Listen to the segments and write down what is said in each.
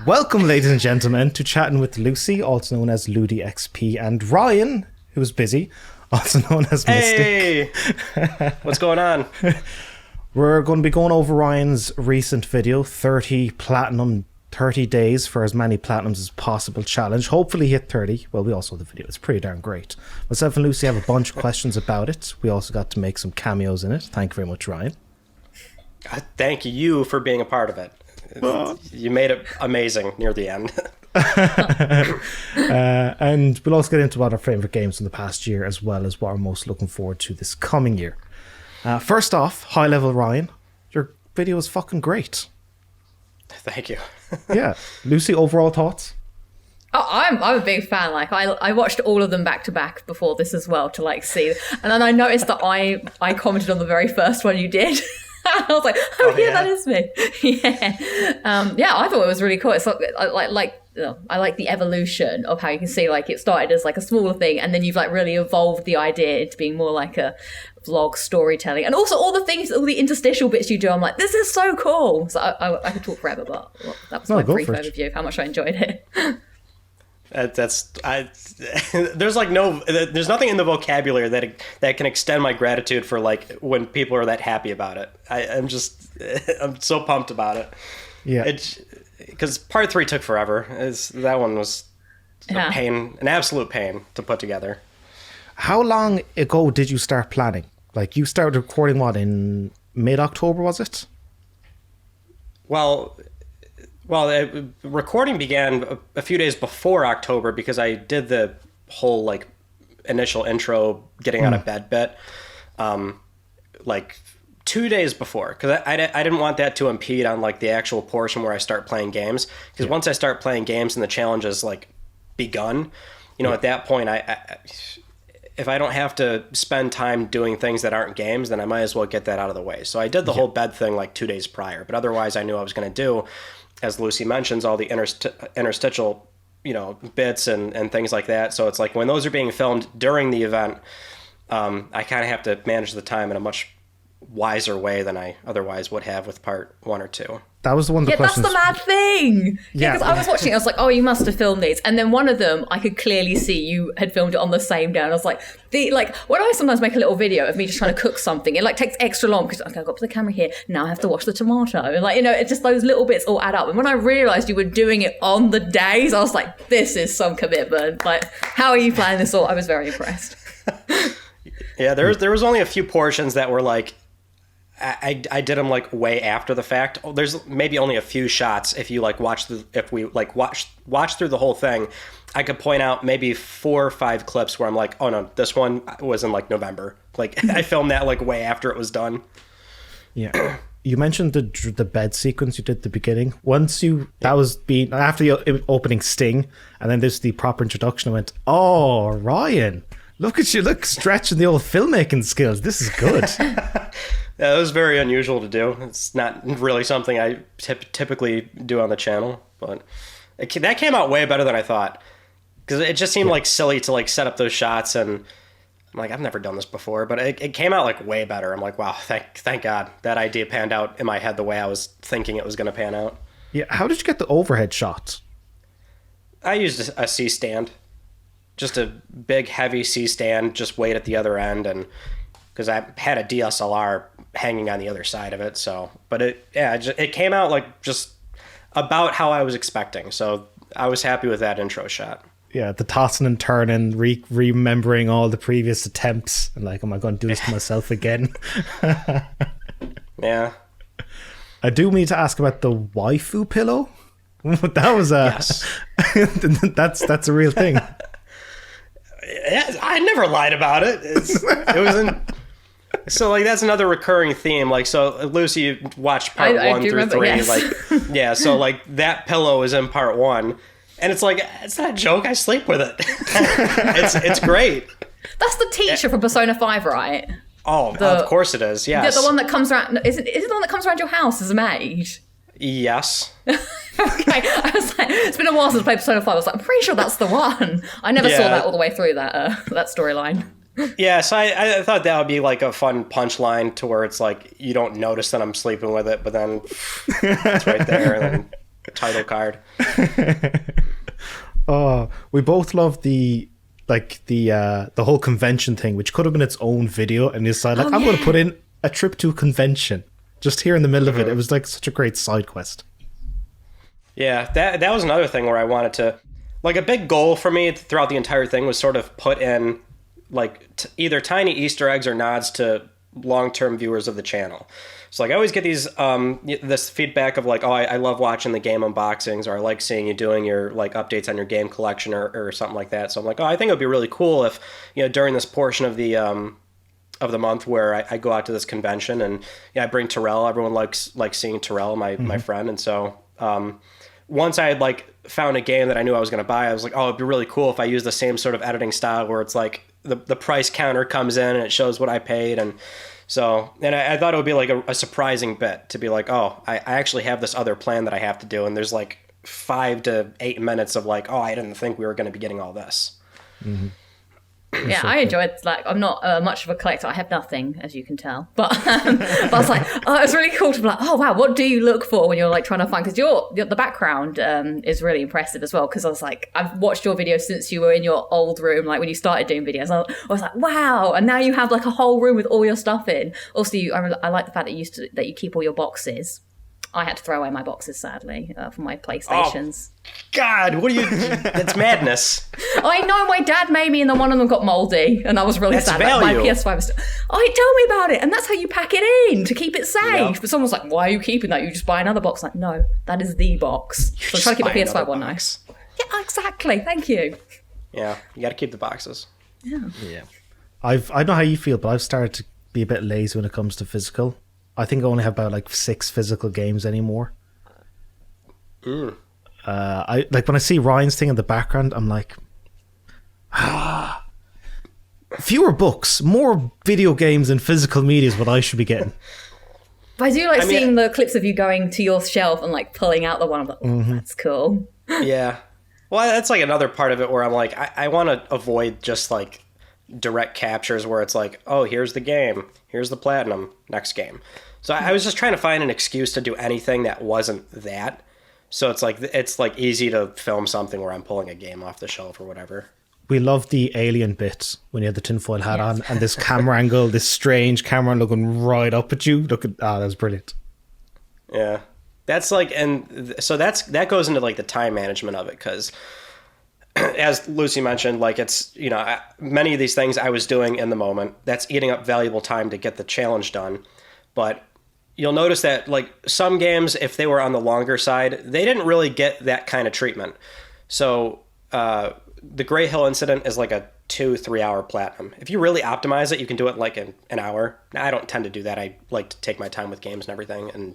Welcome, ladies and gentlemen, to Chatting with Lucy, also known as LudiXP, and Ryan, who's busy, also known as Mystic. Hey! What's going on? We're going to be going over Ryan's recent video, 30 days for as many platinums as possible challenge. Hopefully hit 30. Well, we also have the video. It's pretty darn great. Myself and Lucy have a bunch of questions about it. We also got to make some cameos in it. Thank you very much, Ryan. Thank you for being a part of it. You made it amazing near the end. And we'll also get into what our favourite games in the past year, as well as what we're most looking forward to this coming year. First off, high level Ryan, your video is fucking great. Thank you. Yeah. Lucy, overall thoughts? Oh, I'm a big fan. Like I watched all of them back to back before this as well to like see. And then I noticed that I commented on the very first one you did. I was like, oh yeah, that is me. Yeah. I thought it was really cool. It's I like the evolution of how you can see like it started as like a smaller thing and then you've like really evolved the idea into being more like a vlog storytelling. And also all the interstitial bits you do, I'm like, this is so cool. So I could talk forever, but that was my brief overview of how much I enjoyed it. There's nothing in the vocabulary that can extend my gratitude for like when people are that happy about it. I'm so pumped about it. Yeah, because part 3 took forever. That one was a pain, an absolute pain to put together. How long ago did you start planning? Like you started recording what, in mid-October, was it? Well, recording began a few days before October because I did the whole like initial intro, getting out of bed bit, like 2 days before, because I didn't want that to impede on like the actual portion where I start playing games. Because once I start playing games and the challenge is like begun, at that point, if I don't have to spend time doing things that aren't games, then I might as well get that out of the way. So I did the whole bed thing like 2 days prior, but otherwise I knew I was going to do, as Lucy mentions, all the interstitial, bits and things like that. So it's like when those are being filmed during the event, I kind of have to manage the time in a much wiser way than I otherwise would have with part 1 or 2. That was the one of the questions. That's the mad thing. Yeah, because I was watching it, I was like, oh, you must have filmed these. And then one of them, I could clearly see you had filmed it on the same day. And I was like, when I sometimes make a little video of me just trying to cook something, it like takes extra long because okay, I've got to put the camera here. Now I have to wash the tomato. And it's just those little bits all add up. And when I realized you were doing it on the days, I was like, this is some commitment. Like, how are you planning this all? I was very impressed. Yeah, there was only a few portions that were like, I did them like way after the fact. There's maybe only a few shots if you like watch through the whole thing. I could point out maybe 4 or 5 clips where I'm like, oh no, this one was in like November. Like I filmed that like way after it was done. Yeah. You mentioned the bed sequence you did at the beginning. That was after the opening sting, and then there's the proper introduction. I went, oh, Ryan, look at you, stretching the old filmmaking skills. This is good. Yeah, it was very unusual to do. It's not really something I typically do on the channel, but that came out way better than I thought. Because it just seemed like silly to like set up those shots, and I'm like, I've never done this before, but it came out like way better. I'm like, wow, thank God that idea panned out in my head the way I was thinking it was going to pan out. Yeah, how did you get the overhead shot? I used a C-stand, just a big heavy C-stand, just weight at the other end, and because I had a DSLR hanging on the other side of it. So, but it came out like just about how I was expecting. So I was happy with that intro shot. Yeah, the tossing and turning, remembering all the previous attempts, and like, am I going to do this to myself again? Yeah. I do need to ask about the waifu pillow. That was yes. That's a real thing. Yeah, I never lied about it. It wasn't. So like that's another recurring theme. Like so, Lucy watched part 1 through 3. Yes. Like yeah, so like that pillow is in part 1, and it's like it's not a joke. I sleep with it. it's great. That's the teacher from Persona 5, right? Oh, of course it is. Yes. The one that comes around. Is it the one that comes around your house as a maid? Yes. Okay, I was like, it's been a while since I played Persona 5. I was like, I'm pretty sure that's the one. I never saw that all the way through that storyline. Yeah, so I thought that would be like a fun punchline to where it's like you don't notice that I'm sleeping with it, but then it's right there. And then title card. Oh, we both love the whole convention thing, which could have been its own video, and you decided I'm going to put in a trip to a convention just here in the middle of it. It was like such a great side quest. Yeah, that was another thing where I wanted to, like, a big goal for me throughout the entire thing was sort of put in like either tiny Easter eggs or nods to long-term viewers of the channel. So like I always get these this feedback of like, oh, I love watching the game unboxings, or I like seeing you doing your like updates on your game collection or something like that. So I'm like, oh, I think it would be really cool if, you know, during this portion of the month where I go out to this convention and I bring Terrell. Everyone likes seeing Terrell, my friend. And so once I had like found a game that I knew I was going to buy, I was like, oh, it'd be really cool if I use the same sort of editing style where it's like the price counter comes in and it shows what I paid. And so, and I thought it would be like a surprising bit to be like, oh, I actually have this other plan that I have to do. And there's like 5 to 8 minutes of like, oh, I didn't think we were going to be getting all this. Mm-hmm. Yeah, I enjoyed, like, I'm not much of a collector. I have nothing, as you can tell. But I was like, oh, it was really cool to be like, oh, wow, what do you look for when you're like trying to find, because the background is really impressive as well. Because I was like, I've watched your videos since you were in your old room, like when you started doing videos. I was like, wow. And now you have like a whole room with all your stuff in. Also, I like the fact that you keep all your boxes. I had to throw away my boxes, sadly, for my PlayStations. Oh, God, what are you... That's madness. I know, my dad made me, and then one of them got moldy, and I was really sad. Value. My PS5 was... Oh, tell me about it, and that's how you pack it in, to keep it safe. Yep. But someone's like, why are you keeping that? You just buy another box. Like, no, that is the box. So I'm trying to keep the PS5 one nice. Yeah, exactly. Thank you. Yeah, you got to keep the boxes. Yeah. I don't know how you feel, but I've started to be a bit lazy when it comes to physical. I think I only have about like 6 physical games anymore. I like when I see Ryan's thing in the background, I'm like, fewer books, more video games and physical media is what I should be getting. But I do like seeing the clips of you going to your shelf and like pulling out the one. I'm like, oh, that's cool. Yeah. Well, that's like another part of it where I'm like, I want to avoid just like direct captures where it's like, oh, here's the game, here's the platinum, next game. So I was just trying to find an excuse to do anything that wasn't that. So it's like easy to film something where I'm pulling a game off the shelf or whatever. We love the alien bit when you had the tinfoil hat on and this camera angle, this strange camera looking right up at you. That was brilliant. Yeah. That's like, and so that goes into like the time management of it, because as Lucy mentioned, like it's, you know, many of these things I was doing in the moment. That's eating up valuable time to get the challenge done. But you'll notice that like some games, if they were on the longer side, they didn't really get that kind of treatment. So the Gray Hill incident is like a 2-3 hour platinum. If you really optimize it, you can do it like in an hour. Now, I don't tend to do that. I like to take my time with games and everything, and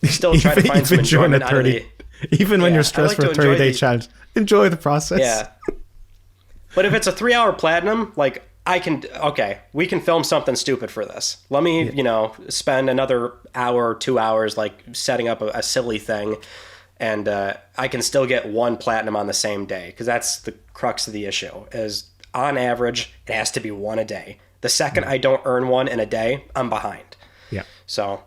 still try to find some enjoyment out of the... Even when you're stressed for a 30-day challenge, enjoy the process. Yeah. But if it's a 3 hour platinum, like we can film something stupid for this. Let me, spend another hour or 2 hours like setting up a silly thing, and I can still get 1 platinum on the same day, because that's the crux of the issue. Is on average it has to be 1 a day. The second I don't earn 1 in a day, I'm behind. Yeah. So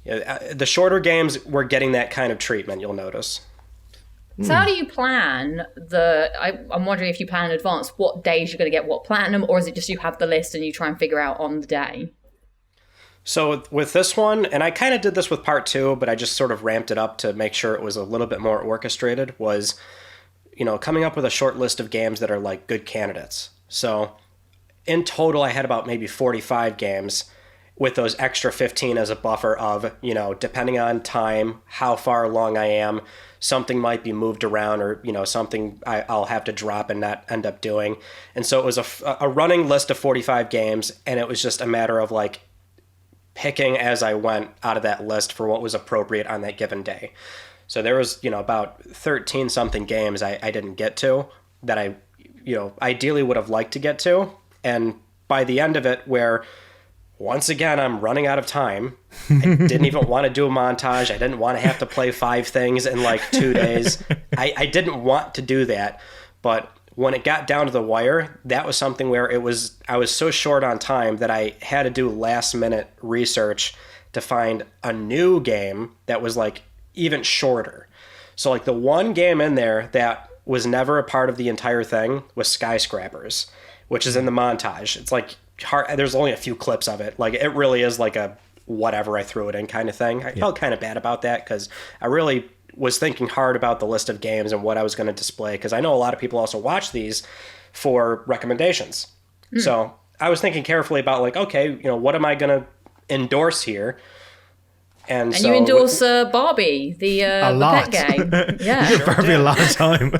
the shorter games were getting that kind of treatment. You'll notice. So how do you plan I'm wondering if you plan in advance what days you're going to get what platinum, or is it just you have the list and you try and figure out on the day? So with this one, and I kind of did this with part 2, but I just sort of ramped it up to make sure it was a little bit more orchestrated, was, coming up with a short list of games that are like good candidates. So in total, I had about maybe 45 games with those extra 15 as a buffer of, depending on time, how far along I am, something might be moved around, or, something I'll have to drop and not end up doing. And so it was a running list of 45 games, and it was just a matter of like picking as I went out of that list for what was appropriate on that given day. So there was, about 13 something games I didn't get to that I, ideally would have liked to get to. And by the end of it, where once again, I'm running out of time. I didn't even want to do a montage. I didn't want to have to play 5 things in like 2 days. I didn't want to do that. But when it got down to the wire, that was something where I was so short on time that I had to do last minute research to find a new game that was like even shorter. So like the one game in there that was never a part of the entire thing was Skyscrapers, which is in the montage. It's like hard, there's only a few clips of it. Like it really is like a whatever I threw it in kind of thing. I felt kind of bad about that because I really was thinking hard about the list of games and what I was going to display, because I know a lot of people also watch these for recommendations. So I was thinking carefully about like, okay, you know, what am I going to endorse here? And so you endorse Barbie, the pet game. Yeah. Sure Barbie a lot of time.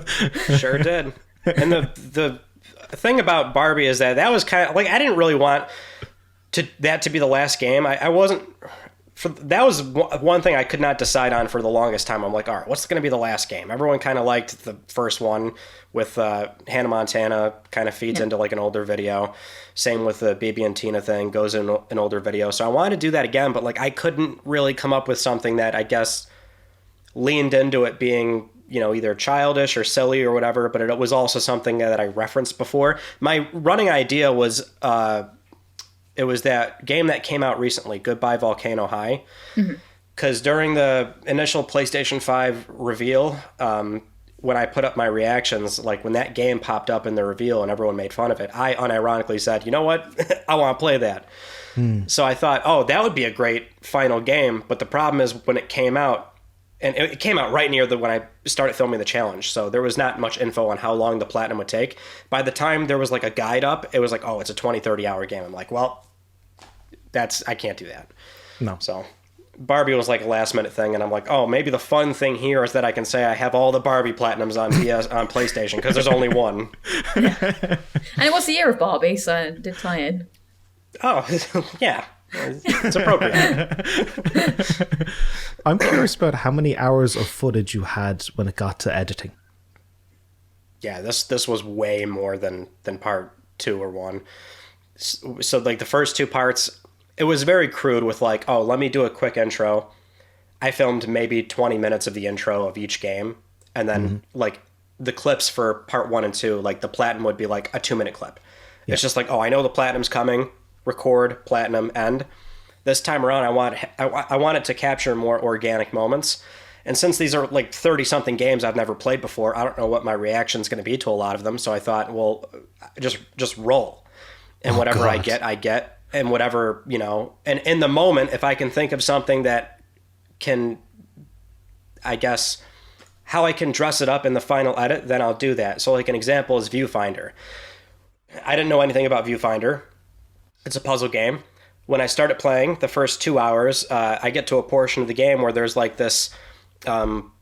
Sure did. And the thing about Barbie is that was kind of like, I didn't really want that to be the last game. I wasn't. That was one thing I could not decide on for the longest time. I'm like, all right, what's going to be the last game? Everyone kind of liked the first one with Hannah Montana, kind of feeds into like an older video. Same with the BB and Tina thing, goes in an older video. So I wanted to do that again, but like I couldn't really come up with something that I guess leaned into it being, you know, either childish or silly or whatever, but it was also something that I referenced before. My running idea was it was that game that came out recently, Goodbye Volcano High. Because during the initial PlayStation 5 reveal, when I put up my reactions, like when that game popped up in the reveal and everyone made fun of it, I unironically said, you know what? I want to play that. So I thought, oh, that would be a great final game. But the problem is when it came out, and it came out right near when I started filming the challenge. So there was not much info on how long the platinum would take. By the time there was like a guide up, it was like, oh, it's a 20, 30 hour game. I'm like, well, I can't do that. No. So Barbie was like a last minute thing. And I'm like, oh, maybe the fun thing here is that I can say I have all the Barbie platinums on on PlayStation because there's only one. And it was the year of Barbie, so it did tie in. Oh, yeah. It's appropriate. I'm curious about how many hours of footage you had when it got to editing. Yeah, this was way more than part 2 or 1. So like the first 2 parts, it was very crude with like, oh, let me do a quick intro. I filmed maybe 20 minutes of the intro of each game. And then like the clips for part 1 and 2, like the platinum would be like a 2-minute clip. Yeah. It's just like, oh, I know the platinum's coming. Record, platinum, end. This time around, I wanted to capture more organic moments. And since these are like 30-something games I've never played before, I don't know what my reaction's going to be to a lot of them. So I thought, well, just roll. And whatever I get. And whatever, you know, and in the moment, if I can think of something that can, I guess, how I can dress it up in the final edit, then I'll do that. So like an example is Viewfinder. I didn't know anything about Viewfinder. It's a puzzle game. When I started playing the first 2 hours, I get to a portion of the game where there's like this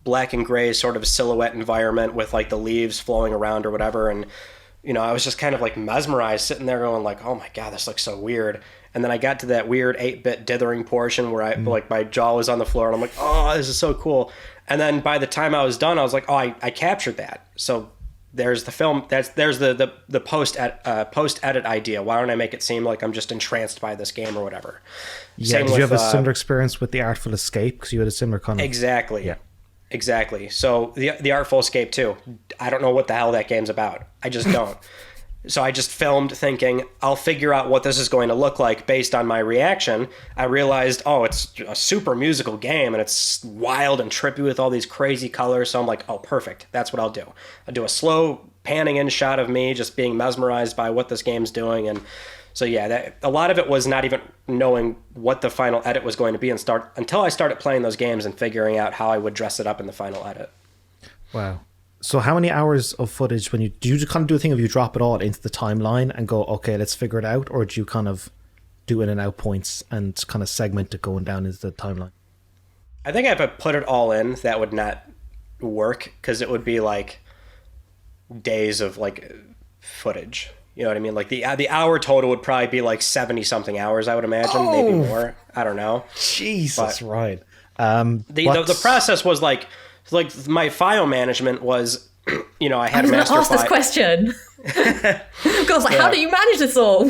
black and gray sort of silhouette environment with like the leaves flowing around or whatever. And, you know, I was just kind of like mesmerized sitting there going like, oh my God, this looks so weird. And then I got to that weird 8-bit dithering portion where like my jaw was on the floor and I'm like, oh, this is so cool. And then by the time I was done, I was like, oh, I captured that. So there's the film. There's the post edit idea. Why don't I make it seem like I'm just entranced by this game or whatever? Yeah, did you have a similar experience with the Artful Escape? Because you had a similar kind of... Exactly. Yeah. Exactly. So the Artful Escape too. I don't know what the hell that game's about. I just don't. So I just filmed thinking, I'll figure out what this is going to look like based on my reaction. I realized, oh, it's a super musical game and it's wild and trippy with all these crazy colors. So I'm like, oh, perfect. That's what I'll do. I'll do a slow panning in shot of me just being mesmerized by what this game's doing. And so, yeah, a lot of it was not even knowing what the final edit was going to be until I started playing those games and figuring out how I would dress it up in the final edit. Wow. So how many hours of footage do you just kind of do a thing of you drop it all into the timeline and go, okay, let's figure it out? Or do you kind of do in and out points and kind of segment it going down into the timeline? I think if I put it all in, that would not work because it would be like days of like footage. You know what I mean? Like the hour total would probably be like 70-something hours, I would imagine, maybe more. I don't know. Jesus, right. The process was like my file management was, you know, I had a master file. I was going to ask this question. Because like, how do you manage this all?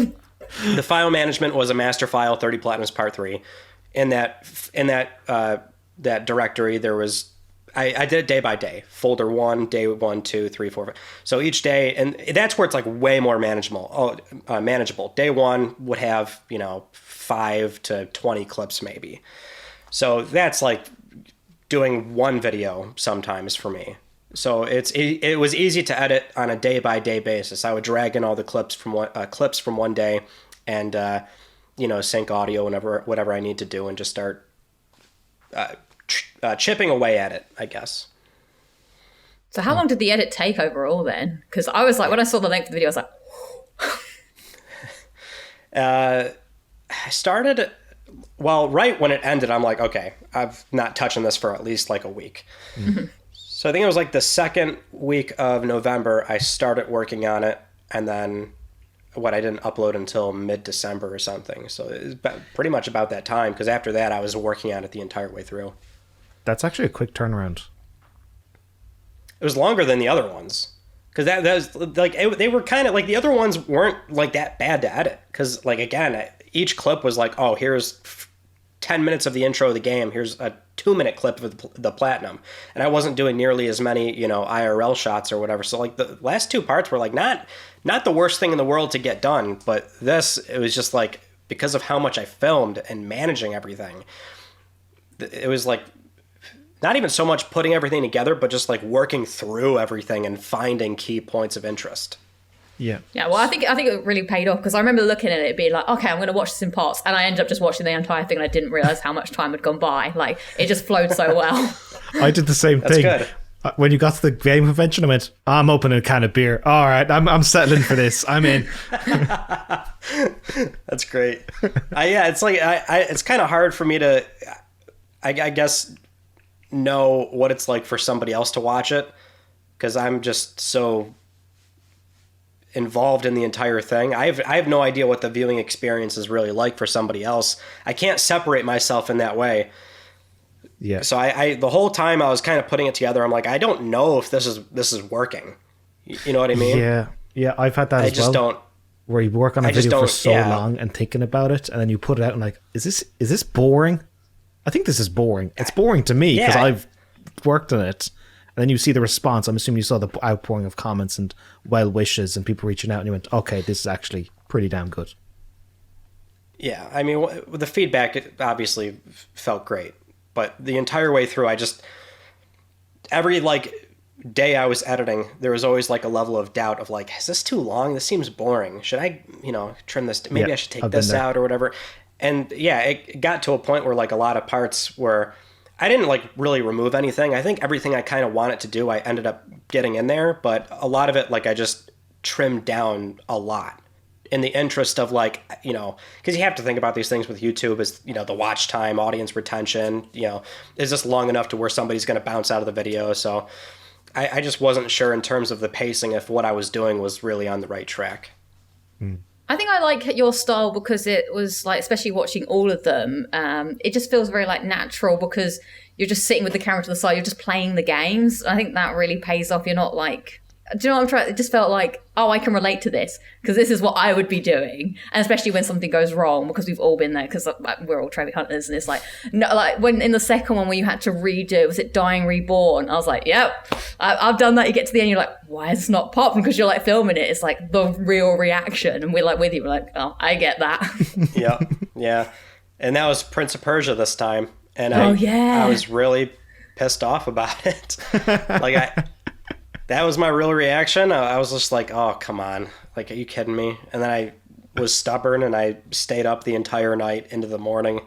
The file management was a master file, 30 Platinums Part 3. In that directory, there was, I did it day by day. Folder 1, day 1, 2, 3, 4, 5. So each day, and that's where it's like way more manageable. Day 1 would have, you know, 5 to 20 clips maybe. So that's like doing one video sometimes for me. So it was easy to edit on a day-by-day basis. I would drag in all the clips from one day and sync audio whatever I need to do and just start chipping away at it, I guess. So how long did the edit take overall then? Because I was like, when I saw the length of the video, I was like... I started... Well, right when it ended, I'm like, okay, I've not touching this for at least like a week. Mm-hmm. So I think it was like the second week of November, I started working on it. And then I didn't upload until mid-December or something. So it was pretty much about that time. Because after that, I was working on it the entire way through. That's actually a quick turnaround. It was longer than the other ones. Because that was like, they were kind of like, the other ones weren't like that bad to edit. Because like, again, each clip was like, oh, here's 10 minutes of the intro of the game. Here's a 2-minute clip of the platinum. And I wasn't doing nearly as many, IRL shots or whatever. So like the last two parts were like not the worst thing in the world to get done. But it was just like, because of how much I filmed and managing everything, it was like not even so much putting everything together, but just like working through everything and finding key points of interest. Yeah. Yeah, well, I think it really paid off because I remember looking at it being like, okay, I'm going to watch this in parts. And I ended up just watching the entire thing and I didn't realize how much time had gone by. Like, it just flowed so well. I did the same thing. Good. When you got to the game convention, I went, I'm opening a can of beer. All right, I'm settling for this. I'm in. That's great. It's like, it's kind of hard for me to, I guess, know what it's like for somebody else to watch it because I'm just so involved in the entire thing. I have no idea what the viewing experience is really like for somebody else. I can't separate myself in that way. Yeah. So I the whole time I was kind of putting it together, I'm like, I don't know if this is working. You know what I mean? Yeah. Yeah, I've had that as well. I just don't. Where you work on a video for so long and thinking about it, and then you put it out and like, is this boring? I think this is boring. It's boring to me because I've worked on it. And then you see the response. I'm assuming you saw the outpouring of comments and well wishes and people reaching out, and you went, okay, this is actually pretty damn good. Yeah, I mean, the feedback obviously felt great. But the entire way through, every day I was editing, there was always like a level of doubt of like, is this too long? This seems boring. Should I, trim this? Maybe I should take this out or whatever. And yeah, it got to a point where like a lot of parts where I didn't like really remove anything. I think everything I kind of wanted to do, I ended up getting in there, but a lot of it, like I just trimmed down a lot in the interest of like, because you have to think about these things with YouTube is, the watch time, audience retention, is this long enough to where somebody's going to bounce out of the video? So I just wasn't sure in terms of the pacing if what I was doing was really on the right track. I think I like your style because it was like, especially watching all of them, it just feels very like natural because you're just sitting with the camera to the side, you're just playing the games. I think that really pays off. You're not like, do you know what I'm trying? It just felt like, oh, I can relate to this because this is what I would be doing. And especially when something goes wrong, because we've all been there because we're all trophy hunters. And it's like, no, like when in the second one where you had to redo, was it Dying Reborn? I was like, yep, I've done that. You get to the end, you're like, why is this not popping? Because you're like filming it. It's like the real reaction. And we're like with you. We're like, oh, I get that. Yeah. And that was Prince of Persia this time. And I was really pissed off about it. That was my real reaction. I was just like, oh, come on. Like, are you kidding me? And then I was stubborn and I stayed up the entire night into the morning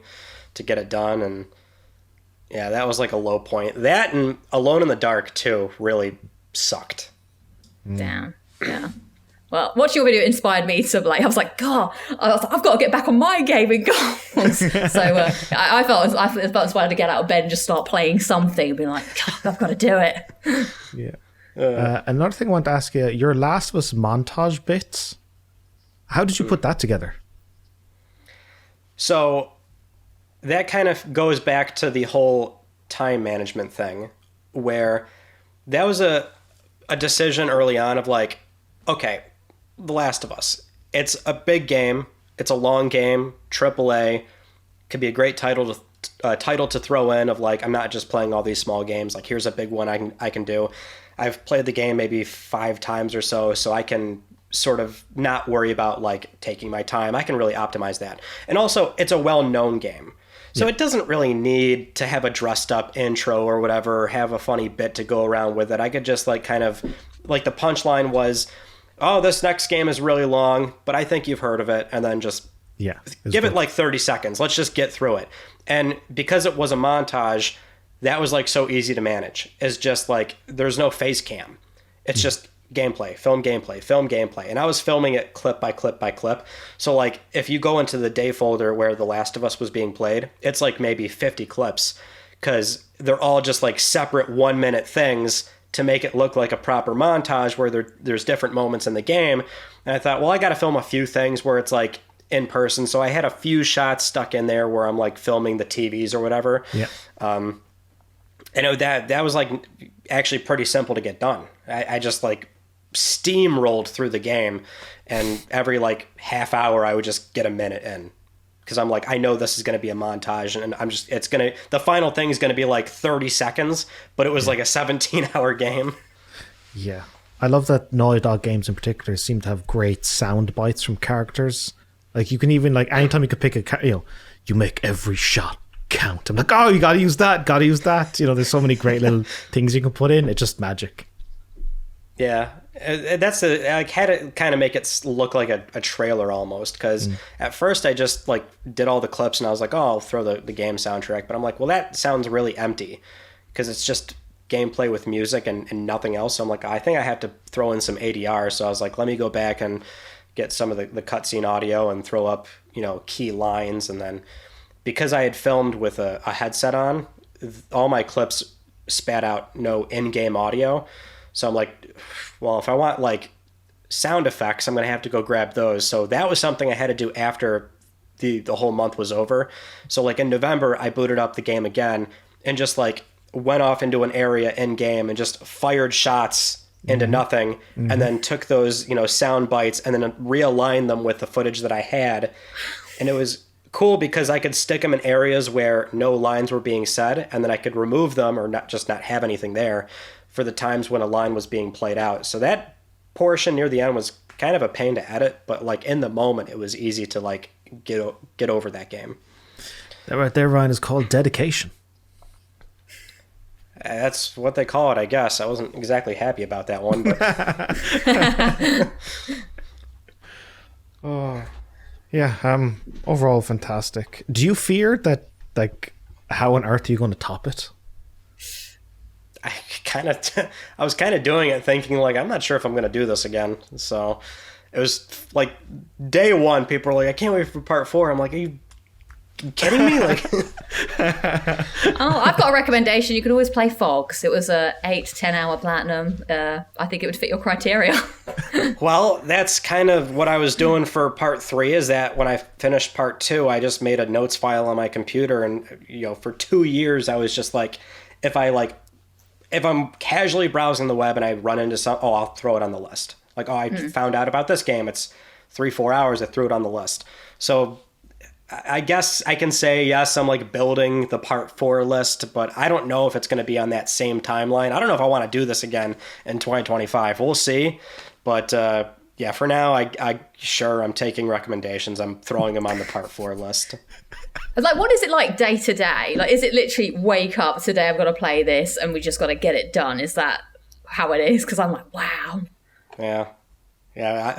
to get it done. And yeah, that was like a low point. That and Alone in the Dark, too, really sucked. Damn. Yeah. Well, watching your video inspired me to I was like, God, I've got to get back on my gaming goals. So I felt inspired to get out of bed and just start playing something and be like, God, I've got to do it. Yeah. Another thing I want to ask you, your Last of Us montage bits, how did you put that together? So that kind of goes back to the whole time management thing, where that was a decision early on of like, okay, The Last of Us, it's a big game, it's a long game, AAA, could be a great title to throw in of like, I'm not just playing all these small games, like here's a big one I can do. I've played the game maybe 5 times or so I can sort of not worry about like taking my time. I can really optimize that. And also, it's a well-known game. So it doesn't really need to have a dressed up intro or whatever, or have a funny bit to go around with it. I could just like kind of like the punchline was, oh, this next game is really long, but I think you've heard of it. And then just give it like 30 seconds. Let's just get through it. And because it was a montage, that was like so easy to manage. It's just like, there's no face cam. It's just gameplay, film gameplay, film gameplay. And I was filming it clip by clip by clip. So like if you go into the day folder where The Last of Us was being played, it's like maybe 50 clips because they're all just like separate 1 minute things to make it look like a proper montage where there's different moments in the game. And I thought, well, I got to film a few things where it's like in person. So I had a few shots stuck in there where I'm like filming the TVs or whatever. Yeah. And that was like actually pretty simple to get done. I just like steamrolled through the game, and every like half hour I would just get a minute in because I'm like, I know this is going to be a montage, and the final thing is going to be like 30 seconds, but it was like a 17-hour game. Yeah. I love that Naughty Dog games in particular seem to have great sound bites from characters. Like you can even like anytime you could pick you make every shot count. I'm like, oh, you gotta use that. There's so many great little things you can put in. It's just magic. Yeah, I had to kind of make it look like a trailer almost, because at first I just like did all the clips and I was like, oh, I'll throw the game soundtrack, but I'm like, well, that sounds really empty because it's just gameplay with music and nothing else. So I'm like, I think I have to throw in some ADR. So I was like, let me go back and get some of the cutscene audio and throw up key lines. And then because I had filmed with a headset on, all my clips spat out no in-game audio. So I'm like, well, if I want like sound effects, I'm going to have to go grab those. So that was something I had to do after the whole month was over. So like in November, I booted up the game again and just like went off into an area in game and just fired shots into nothing, and then took those, sound bites and then realigned them with the footage that I had. And it was cool because I could stick them in areas where no lines were being said, and then I could remove them or not have anything there for the times when a line was being played out. So that portion near the end was kind of a pain to edit, but like in the moment, it was easy to like get over that game. That right there, Ryan, is called dedication. That's what they call it, I guess. I wasn't exactly happy about that one, but yeah. Overall, fantastic. Do you fear that, like, how on earth are you going to top it? I was kind of doing it thinking like, I'm not sure if I'm going to do this again. So it was like day one, people were like, I can't wait for part 4. I'm like, are you kidding me? Like, I've got a recommendation. You can always play Fogs. It was a 8-10 hour platinum. I think it would fit your criteria. Well, that's kind of what I was doing for part 3, is that when I finished part 2, I just made a notes file on my computer. And, for 2 years, I was just like, if I'm casually browsing the web and I run into I'll throw it on the list. Like, I found out about this game. It's 3-4 hours. I threw it on the list. So I guess I can say, yes, I'm like building the part 4 list, but I don't know if it's going to be on that same timeline. I don't know if I want to do this again in 2025. We'll see. But yeah, for now, I'm taking recommendations. I'm throwing them on the part 4 list. Like, what is it like day to day? Like, is it literally wake up today, I've got to play this and we just got to get it done? Is that how it is? Because I'm like, wow. Yeah.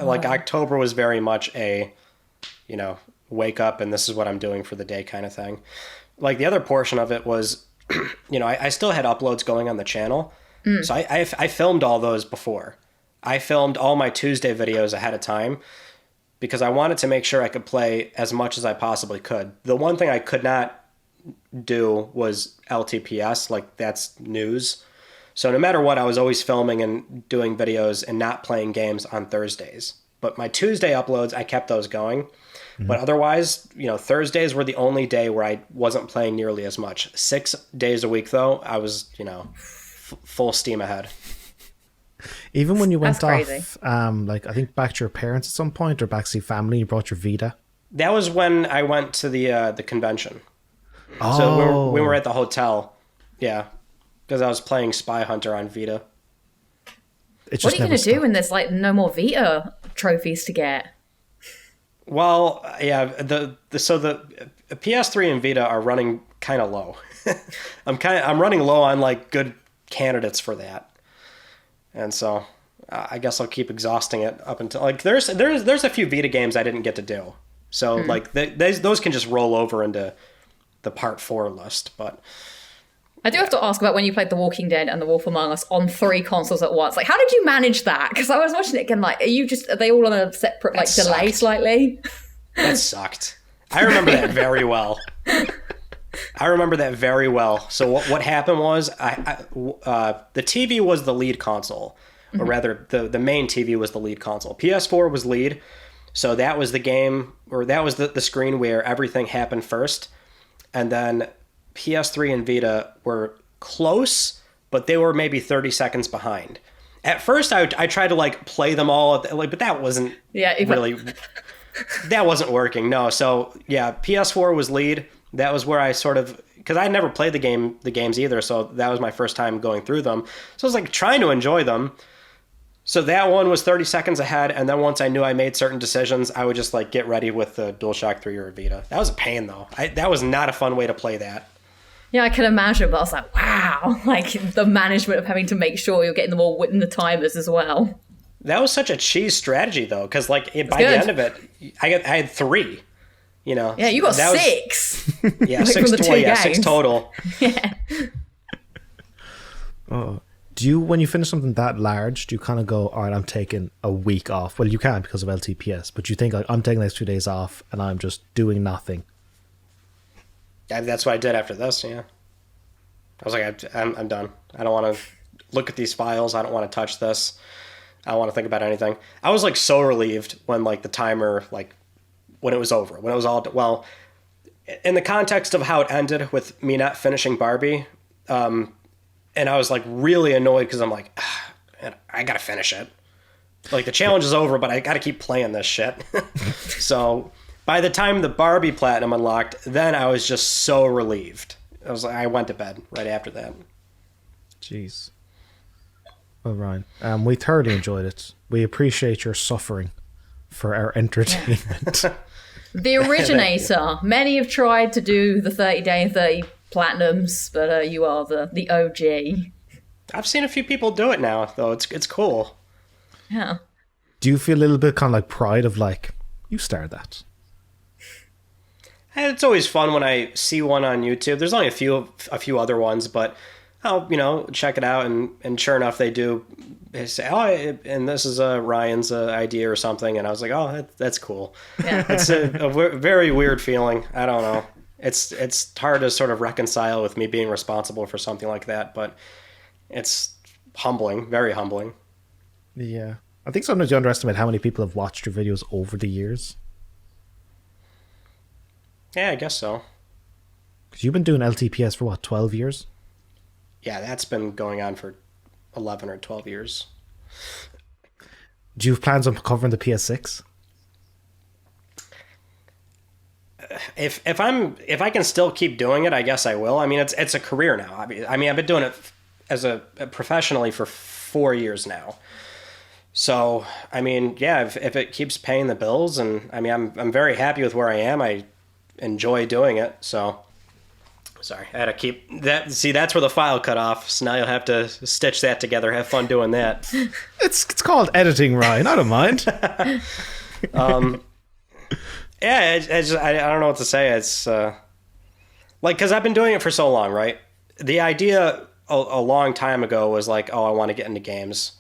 Like October was very much a, wake up and this is what I'm doing for the day kind of thing. Like the other portion of it was, I still had uploads going on the channel. So I filmed all those before. I filmed all my Tuesday videos ahead of time because I wanted to make sure I could play as much as I possibly could. The one thing I could not do was LTPS, like that's news. So no matter what, I was always filming and doing videos and not playing games on Thursdays. But my Tuesday uploads, I kept those going. But otherwise, Thursdays were the only day where I wasn't playing nearly as much. 6 days a week, though, I was, full steam ahead. Even when you went off, like I think back to your parents at some point or back to your family, you brought your Vita? That was when I went to the convention. Oh. So we were at the hotel. Yeah. Because I was playing Spy Hunter on Vita. What are you going to do when there's like no more Vita trophies to get? Well, yeah, the PS3 and Vita are running kind of low. I'm running low on like good candidates for that, and so I guess I'll keep exhausting it up until like there's a few Vita games I didn't get to do, so like those can just roll over into the part 4 list. But I do have to ask about when you played The Walking Dead and The Wolf Among Us on 3 consoles at once. Like, how did you manage that? Because I was watching it again. Like, are they all on a separate like delay slightly? That sucked. I remember that very well. So what happened was the TV was the lead console, or rather the main TV was the lead console. PS4 was lead, so that was the game, or that was the screen where everything happened first, and then PS3 and Vita were close, but they were maybe 30 seconds behind. At first, I tried to like play them all, but that wasn't really. That wasn't working. No. So yeah, PS4 was lead. That was where I sort of, because I never played the games either. So that was my first time going through them. So I was like trying to enjoy them. So that one was 30 seconds ahead. And then once I knew I made certain decisions, I would just like get ready with the DualShock 3 or a Vita. That was a pain though. That was not a fun way to play that. Yeah, I can imagine, but I was like, wow, like the management of having to make sure you're getting them all within the timers as well. That was such a cheese strategy thoe, because like by the end of it, I had 3. You know. Yeah, you got 6. Yeah, like 6 total. Yeah, 6 total. Yeah. Do you, when you finish something that large, do you kind of go, all right, I'm taking a week off? Well, you can't because of LTPS, but you think like I'm taking those 2 days off and I'm just doing nothing. Yeah, that's what I did after this. Yeah, I was like, I'm done. I don't want to look at these files. I don't want to touch this. I don't want to think about anything. I was like so relieved when like the timer, like when it was over, when it was all, well, in the context of how it ended with me not finishing Barbie. And I was like really annoyed because I'm like, I got to finish it. Like the challenge is over, but I got to keep playing this shit. So by the time the Barbie Platinum unlocked, then I was just so relieved. I went to bed right after that. Jeez. Well, Ryan, we thoroughly enjoyed it. We appreciate your suffering for our entertainment. The originator. Many have tried to do the 30-day and 30 platinums, but you are the OG. I've seen a few people do it now, though. It's cool. Yeah. Do you feel a little bit kind of like pride of like, you started that? And it's always fun when I see one on YouTube. There's only a few other ones, but I'll check it out, and sure enough, they say, oh, and this is Ryan's idea or something, and I was like, oh, that's cool. Yeah. It's a very weird feeling. I don't know. It's hard to sort of reconcile with me being responsible for something like that, but it's humbling, very humbling. Yeah, I think sometimes you underestimate how many people have watched your videos over the years. Yeah, I guess so. Because you've been doing LTPS for what, 12 years? Yeah, that's been going on for 11 or 12 years. Do you have plans on covering the PS6? If I can still keep doing it, I guess I will. I mean, it's a career now. I mean, I've been doing it as professionally for 4 years now. So, I mean, yeah, if it keeps paying the bills, and I mean, I'm very happy with where I am. I enjoy doing it. So, sorry, I had to keep that. See, that's where the file cut off. So now you'll have to stitch that together. Have fun doing that. It's called editing, Ryan. I don't mind. Yeah, I don't know what to say. It's like, because I've been doing it for so long, right? The idea a long time ago was like, oh, I want to get into games.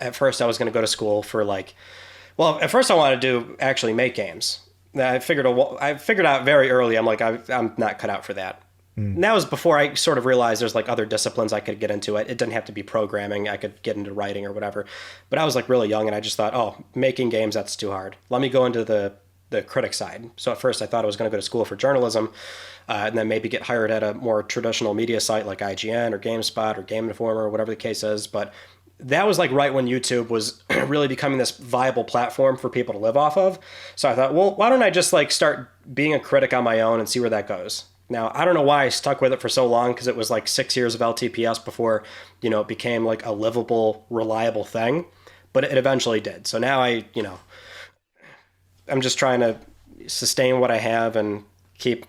At first, I was going to go to school for at first I wanted to actually make games. I figured out very early, I'm like, I'm not cut out for that. And that was before I sort of realized there's like other disciplines I could get into. It didn't have to be programming. I could get into writing or whatever. But I was like really young, and I just thought, oh, making games, that's too hard. Let me go into the critic side. So at first I thought I was going to go to school for journalism, and then maybe get hired at a more traditional media site like IGN or GameSpot or Game Informer or whatever the case is. But that was like right when YouTube was really becoming this viable platform for people to live off of. So I thought, well, why don't I just like start being a critic on my own and see where that goes? Now, I don't know why I stuck with it for so long, because it was like 6 years of LTPS before, it became like a livable, reliable thing. But it eventually did. So now I'm just trying to sustain what I have and keep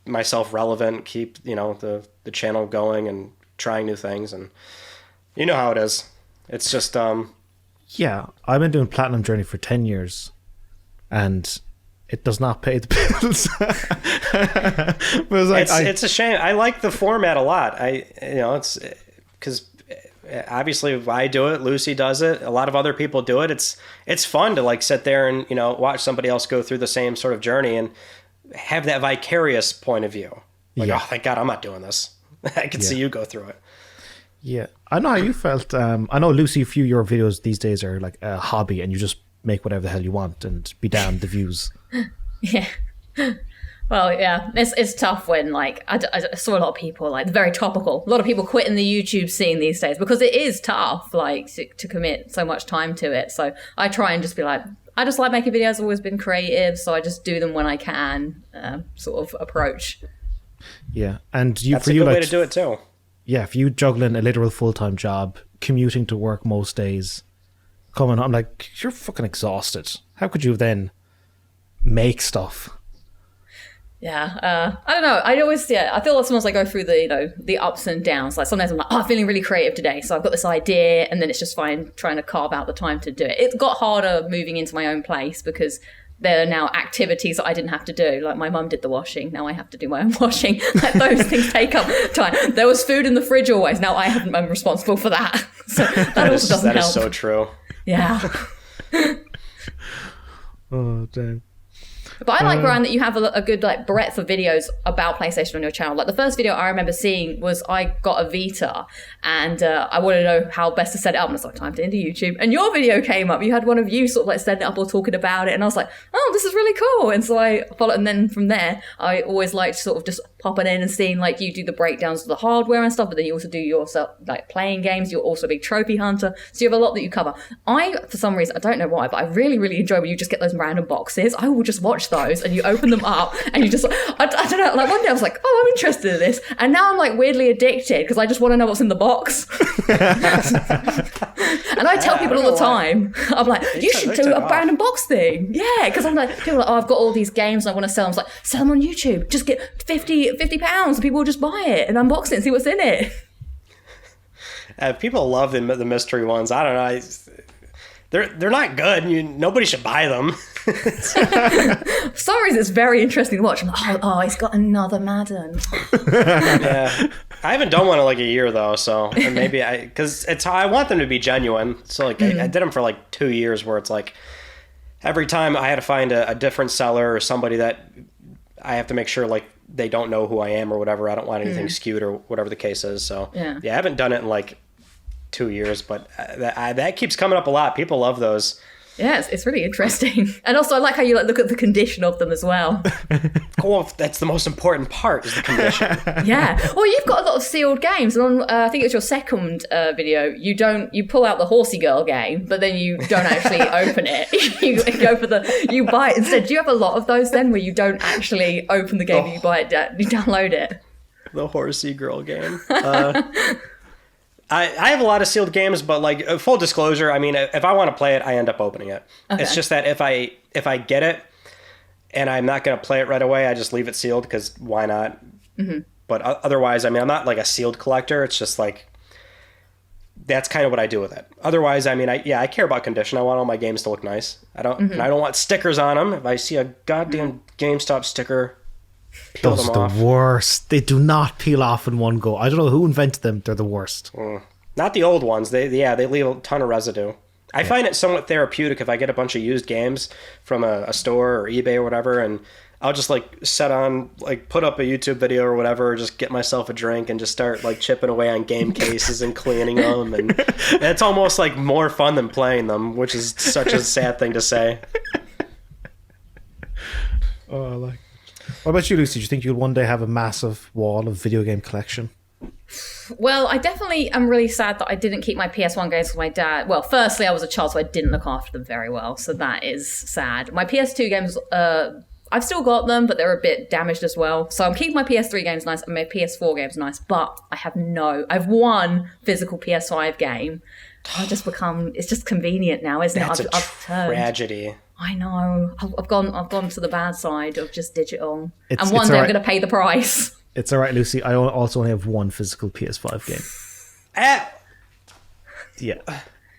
myself relevant, keep, the channel going and trying new things. And you know how it is. It's just, yeah, I've been doing Platinum Journey for 10 years and it does not pay the bills. But it's a shame. I like the format a lot. It's because obviously I do it, Lucy does it, a lot of other people do it. It's fun to like sit there and watch somebody else go through the same sort of journey and have that vicarious point of view. Like, oh, thank God I'm not doing this. I can see you go through it. Yeah, I know how you felt. I know, Lucy, a few of your videos these days are like a hobby and you just make whatever the hell you want and be damned the views. Yeah. Well, yeah, it's tough when, like, I saw a lot of people, like, very topical. A lot of people quitting the YouTube scene these days because it is tough, like, to commit so much time to it. So I try and just be like, I just like making videos, I've always been creative, so I just do them when I can, sort of approach. Yeah, and that's a good way to do it too. Yeah, if you juggling a literal full-time job, commuting to work most days, coming home, like, you're fucking exhausted. How could you then make stuff? Yeah, I don't know. I feel like sometimes I go through the ups and downs. Like sometimes I'm like, I'm feeling really creative today, so I've got this idea, and then it's just fine trying to carve out the time to do it. It got harder moving into my own place because there are now activities that I didn't have to do. Like my mum did the washing, now I have to do my own washing. Like those things take up time. There was food in the fridge always, now I haven't been responsible for that. So that also doesn't help. That is so true. Yeah. Oh, damn. But I like, Ryan, that you have a good like breadth of videos about PlayStation on your channel. Like the first video I remember seeing was I got a Vita and I wanted to know how best to set it up. And so I typed it into YouTube and your video came up. You had one of you sort of like setting it up or talking about it. And I was like, oh, this is really cool. And so I followed. And then from there, I always liked sort of just popping in and seeing like you do the breakdowns of the hardware and stuff. But then you also do yourself like playing games. You're also a big trophy hunter. So you have a lot that you cover. For some reason, I don't know why, but I really, really enjoy when you just get those random boxes. I will just watch those and you open them up and you just, I don't know, like one day I was like, oh, I'm interested in this. And now I'm like weirdly addicted because I just want to know what's in the box. And I tell people all the time, I'm like, you should do a random box thing. Yeah, because I'm like, people are like, oh, I've got all these games and I want to sell them. I was like, sell them on YouTube. Just get £50 and people will just buy it and unbox it and see what's in it. People love the mystery ones. I don't know. They're not good. Nobody should buy them. For some reason, it's very interesting to watch. I'm like, oh, he's got another Madden. Yeah, I haven't done one in like a year though, so maybe because I want them to be genuine. So like I did them for like 2 years, where it's like every time I had to find a different seller or somebody that I have to make sure like they don't know who I am or whatever. I don't want anything skewed or whatever the case is. So yeah, I haven't done it in like 2 years, but that keeps coming up a lot. People love those. Yeah, it's really interesting. And also I like how you like look at the condition of them as well. Well, that's the most important part, is the condition. Yeah. Well, you've got a lot of sealed games. And on, I think it was your second video, you pull out the Horsey Girl game, but then you don't actually open it. You buy it instead. Do you have a lot of those then where you don't actually open the game and you buy it, you download it? The Horsey Girl game. I have a lot of sealed games, but like full disclosure, I mean, if I want to play it, I end up opening it. Okay. It's just that if I get it and I'm not going to play it right away, I just leave it sealed because why not? Mm-hmm. But otherwise, I mean, I'm not like a sealed collector. It's just like that's kind of what I do with it. Otherwise, I mean, I care about condition. I want all my games to look nice. I don't want stickers on them. If I see a goddamn GameStop sticker, peel them off. The worst. They do not peel off in one go. I don't know who invented them. They're the worst. Not the old ones. They leave a ton of residue. I find it somewhat therapeutic if I get a bunch of used games from a store or eBay or whatever, and I'll just like put up a YouTube video or whatever, or just get myself a drink and just start like chipping away on game cases and cleaning them, and it's almost like more fun than playing them, which is such a sad thing to say. Oh, I like. What about you, Lucy? Do you think you'll one day have a massive wall of video game collection? Well, I definitely am really sad that I didn't keep my PS1 games with my dad. Well, firstly, I was a child, so I didn't look after them very well. So that is sad. My PS2 games, I've still got them, but they're a bit damaged as well. So I'm keeping my PS3 games nice and my PS4 games nice. But I have one physical PS5 game. it's just convenient now, isn't That's it? a I've turned. tragedy. I know. I've gone to the bad side of just digital. It's and one day all I'm right. going to pay the price. It's all right, Lucy. I also only have one physical PS5 game. Yeah.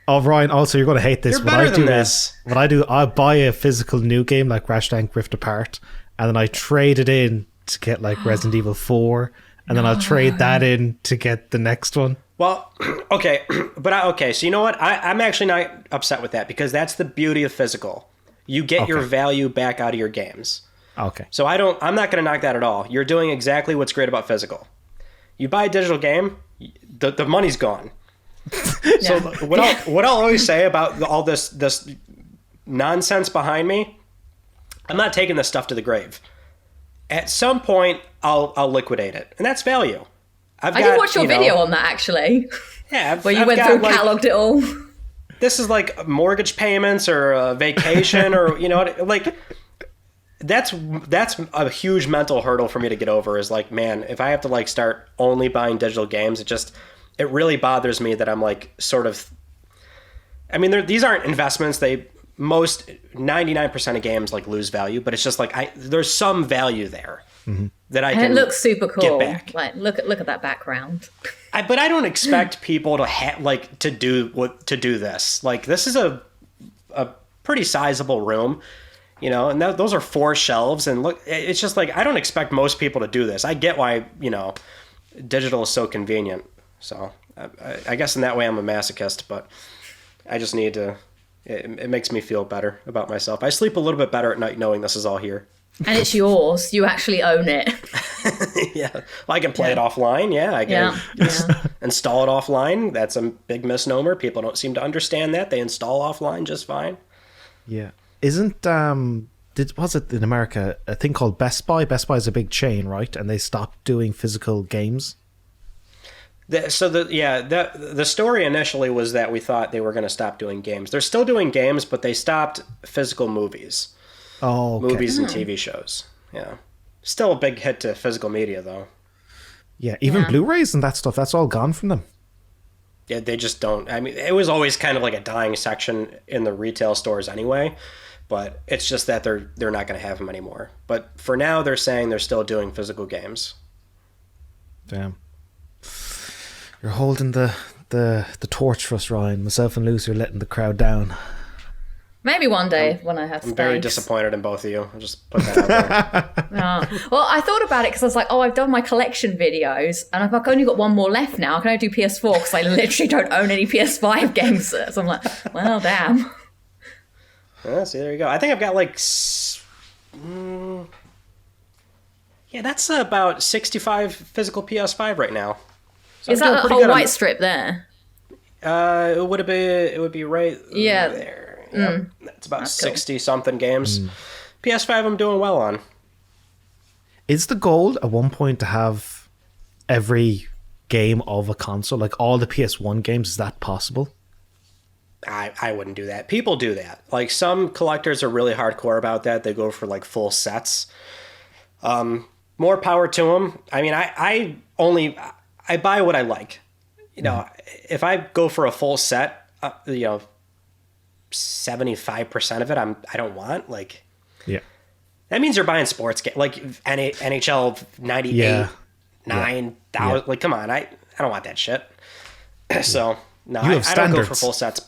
Oh, Ryan, also, you're going to hate this. You're better than this. What I do, I buy a physical new game like Ratchet & Rift Apart, and then I trade it in to get like Resident Evil 4, and then I'll trade that in to get the next one. Well, okay, but so you know what? I'm actually not upset with that because that's the beauty of physical. You get your value back out of your games. Okay. So I'm not going to knock that at all. You're doing exactly what's great about physical. You buy a digital game, the money's gone. So what I'll always say about all this nonsense behind me, I'm not taking this stuff to the grave. At some point, I'll liquidate it, and that's value. I did watch your video on that actually. Yeah, where you went through and cataloged it all. This is like mortgage payments or a vacation or like that's a huge mental hurdle for me to get over. Is like, man, if I have to like start only buying digital games, it really bothers me that I'm like sort of. I mean, these aren't investments. 99% of games like lose value, but it's just like there's some value there that I can. And it looks super cool. Get back. Like look at that background. But I don't expect people to do this. Like this is a pretty sizable room, and those are 4 shelves. And look, it's just like I don't expect most people to do this. I get why digital is so convenient. So I guess in that way I'm a masochist, but I just need to. It makes me feel better about myself. I sleep a little bit better at night knowing this is all here. And it's yours. You actually own it. Yeah. Well, I can play it offline. Yeah. I can install it offline. That's a big misnomer. People don't seem to understand that. They install offline just fine. Yeah. Isn't, was it in America, a thing called Best Buy? Best Buy is a big chain, right? And they stopped doing physical games. The story initially was that we thought they were going to stop doing games. They're still doing games, but they stopped physical movies. Oh, okay. Movies and TV shows. Yeah. Still a big hit to physical media, though. Yeah, even Blu-rays and that stuff, that's all gone from them. Yeah, they just don't. I mean, it was always kind of like a dying section in the retail stores anyway, but it's just that they're not going to have them anymore. But for now, they're saying they're still doing physical games. Damn. You're holding the torch for us, Ryan. Myself and Lucy are letting the crowd down. Maybe one day when I have space. I'm very disappointed in both of you. I'll just put that out there. Well, I thought about it because I was like, I've done my collection videos and I've only got one more left now. I can only do PS4 because I literally don't own any PS5 games. So I'm like, well, damn. Yeah, see, there you go. I think I've got like... that's about 65 physical PS5 right now. So is that a whole white strip there? It would be right there. Yeah, it's about 60-something games. PS5 I'm doing well on. Is the goal at one point to have every game of a console, like all the PS1 games? Is that possible? I wouldn't do that. People do that. Like some collectors are really hardcore about that. They go for like full sets. More power to them. I mean, I buy what I like. If I go for a full set, 75% of it I don't want. Like, yeah, that means you're buying sports games like NHL 98, 9,000. Like, come on, I don't want that shit. So no, I don't go for full sets.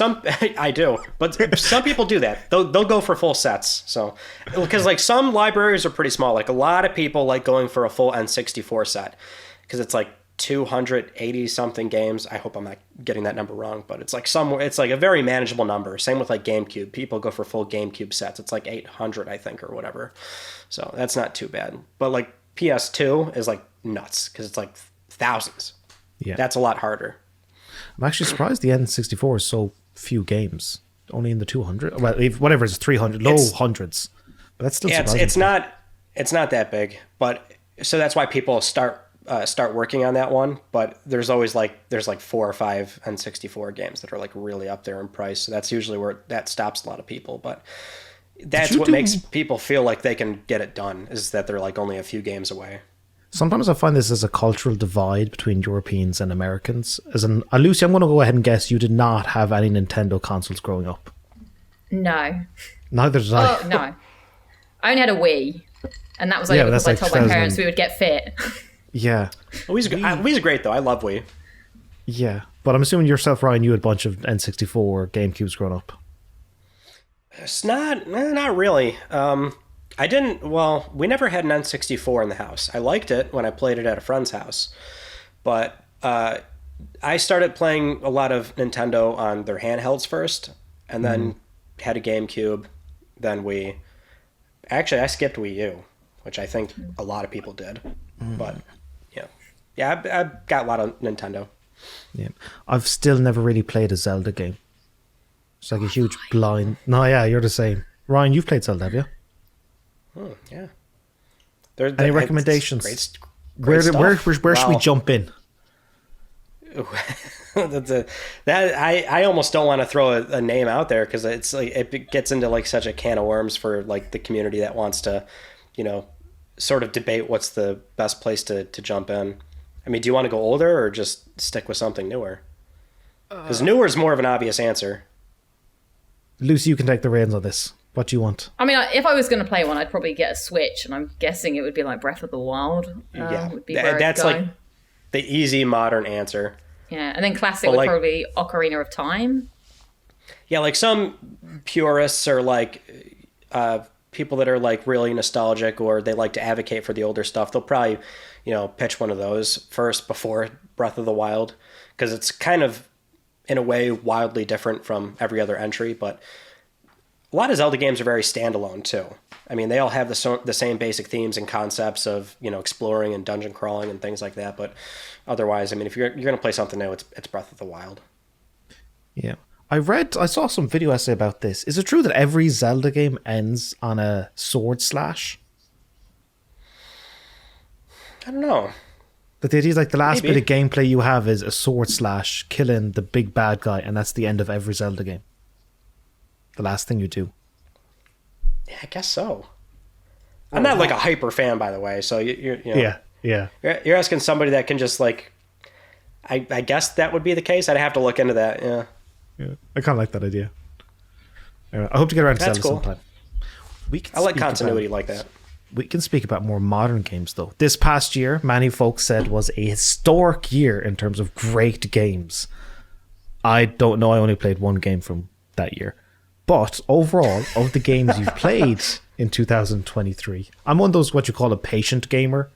I do, but some people do that. They'll go for full sets. So because like some libraries are pretty small. Like a lot of people like going for a full N64 set because it's like 280 something games. I hope I'm not getting that number wrong, but it's like a very manageable number. Same with like GameCube. People go for full GameCube sets. It's like 800, I think, or whatever. So that's not too bad. But like PS2 is like nuts because it's like thousands. Yeah, that's a lot harder. I'm actually surprised the N64 is so few games. Only in the 200. Well, whatever it's 300, low hundreds. But that's still surprising. It's not that big, but so that's why people start working on that one, but there's 4 or 5 N64 games that are like really up there in price. So that's usually where that stops a lot of people. But that's what makes people feel like they can get it done is that they're like only a few games away. Sometimes I find this as a cultural divide between Europeans and Americans. Lucy, I'm going to go ahead and guess you did not have any Nintendo consoles growing up. No. Neither did I. Oh, no. I only had a Wii. And that was only because I told my parents we would get fit. Yeah. Wii's great, though. I love Wii. Yeah. But I'm assuming yourself, Ryan, you had a bunch of N64 or GameCubes growing up. It's not really. We never had an N64 in the house. I liked it when I played it at a friend's house. But I started playing a lot of Nintendo on their handhelds first, and then had a GameCube, then Wii. Actually, I skipped Wii U, which I think a lot of people did. But, yeah, I've got a lot of Nintendo. Yeah, I've still never really played a Zelda game. It's like a huge blind. No, yeah, you're the same. Ryan, you've played Zelda, have you? Oh, yeah. Any recommendations? Great where stuff. should we jump in? I almost don't want to throw a name out there because it's like it gets into like such a can of worms for like the community that wants to, sort of debate what's the best place to jump in. I mean, do you want to go older or just stick with something newer? Because newer is more of an obvious answer. Lucy, you can take the reins on this. What do you want? I mean, if I was going to play one, I'd probably get a Switch, and I'm guessing it would be like Breath of the Wild. Would be where that's I'd go. like the easy modern answer. Yeah, and then classic would probably be Ocarina of Time. Yeah, like some purists are like people that are like really nostalgic or they like to advocate for the older stuff. They'll probably, pitch one of those first before Breath of the Wild because it's kind of, in a way, wildly different from every other entry. But a lot of Zelda games are very standalone too. I mean, they all have the same basic themes and concepts of, exploring and dungeon crawling and things like that. But otherwise, I mean, if you're going to play something new, it's Breath of the Wild. Yeah. I saw some video essay about this. Is it true that every Zelda game ends on a sword slash? I don't know. But the idea is like the last Maybe. bit of gameplay you have is a sword slash, killing the big bad guy, and that's the end of every Zelda game. The last thing you do. Yeah, I guess so. I'm not like a hyper fan, by the way. So you're Yeah. You're asking somebody that can just like, I guess that would be the case. I'd have to look into that. Yeah. I kind of like that idea. Anyway, I hope to get around to Zelda sometime. I like continuity like that. We can speak about more modern games, though. This past year, many folks said was a historic year in terms of great games. I don't know. I only played one game from that year. But overall, of the games you've played in 2023, I'm one of those what you call a patient gamer.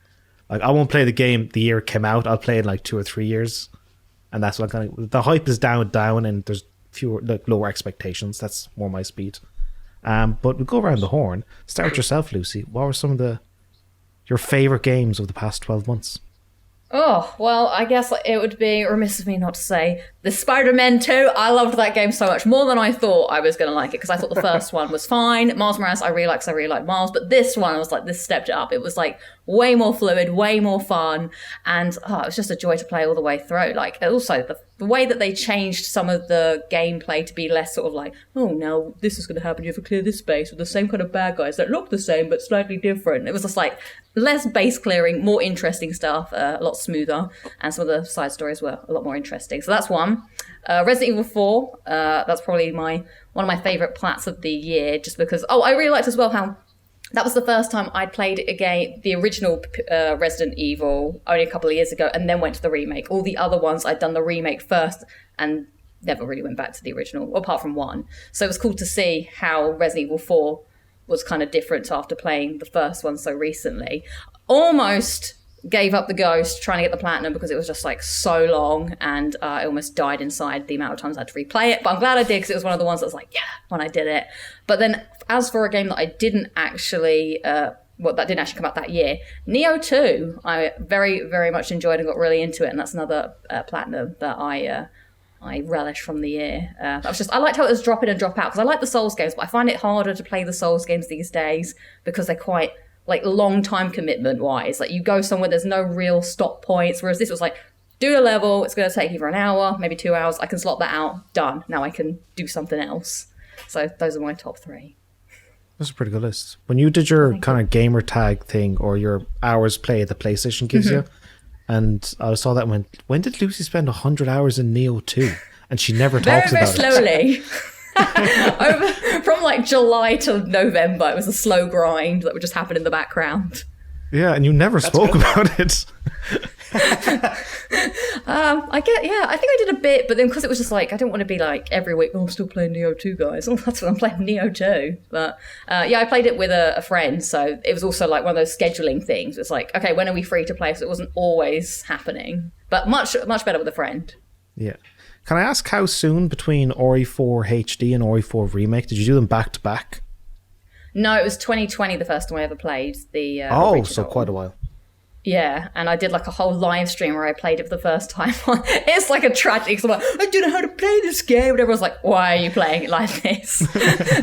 Like, I won't play the game the year it came out. I'll play it in like 2 or 3 years. And that's what I'm kind of... The hype is down, and there's lower expectations. That's more my speed. But we'll go around the horn. Start with yourself, Lucy. What were some of your favourite games of the past 12 months? Oh, well, I guess it would be remiss of me not to say the Spider-Man 2. I loved that game so much, more than I thought I was going to like it, because I thought the first one was fine. Miles Morales, I really liked Miles, but this one, I was like, this stepped it up. It was like way more fluid, way more fun, and it was just a joy to play all the way through. Like, also, the way that they changed some of the gameplay to be less sort of like, oh, now this is going to happen, you have to clear this space with the same kind of bad guys that look the same but slightly different. It was just like less base clearing, more interesting stuff, a lot smoother, and some of the side stories were a lot more interesting. So that's one. Resident Evil 4, that's probably one of my favourite plats of the year, just because, I really liked as well how that was the first time I'd played the original Resident Evil only a couple of years ago, and then went to the remake. All the other ones, I'd done the remake first and never really went back to the original, apart from one. So it was cool to see how Resident Evil 4 was kind of different after playing the first one so recently. Almost gave up the ghost trying to get the platinum because it was just like so long, and I almost died inside the amount of times I had to replay it, but I'm glad I did because it was one of the ones that was like, yeah, when I did it. But then as for a game that I didn't actually that didn't actually come out that year, Neo 2, I very, very much enjoyed and got really into it, and that's another platinum that I relish from the year. I liked how it was drop in and drop out, because I like the Souls games, but I find it harder to play the Souls games these days because they're quite like long time commitment wise. Like, you go somewhere, there's no real stop points, whereas this was like, do a level, it's going to take either an hour, maybe 2 hours, I can slot that out, done, now I can do something else. So those are my top 3. That's a pretty good list. When you did your kind of gamer tag thing or your hours play that PlayStation gives you, and I saw that and went, when did Lucy spend 100 hours in Neo 2? And she never talks very about slowly. From like July till November, it was a slow grind that would just happen in the background. Yeah, and you never spoke about it. I think I did a bit, but then because it was just like, I didn't want to be like every week, I'm still playing Neo 2, guys. Oh, that's what I'm playing, Neo 2. But I played it with a friend, so it was also like one of those scheduling things. It's like, okay, when are we free to play? So it wasn't always happening, but much better with a friend. Yeah. Can I ask how soon between Ori 4 HD and Ori 4 Remake? Did you do them back to back? No, it was 2020 the first time I ever played the original. So original. quite a while. Yeah, and I did like a whole live stream where I played it for the first time. It's like a tragedy because I'm like, I don't know how to play this game. And everyone's like, why are you playing it like this?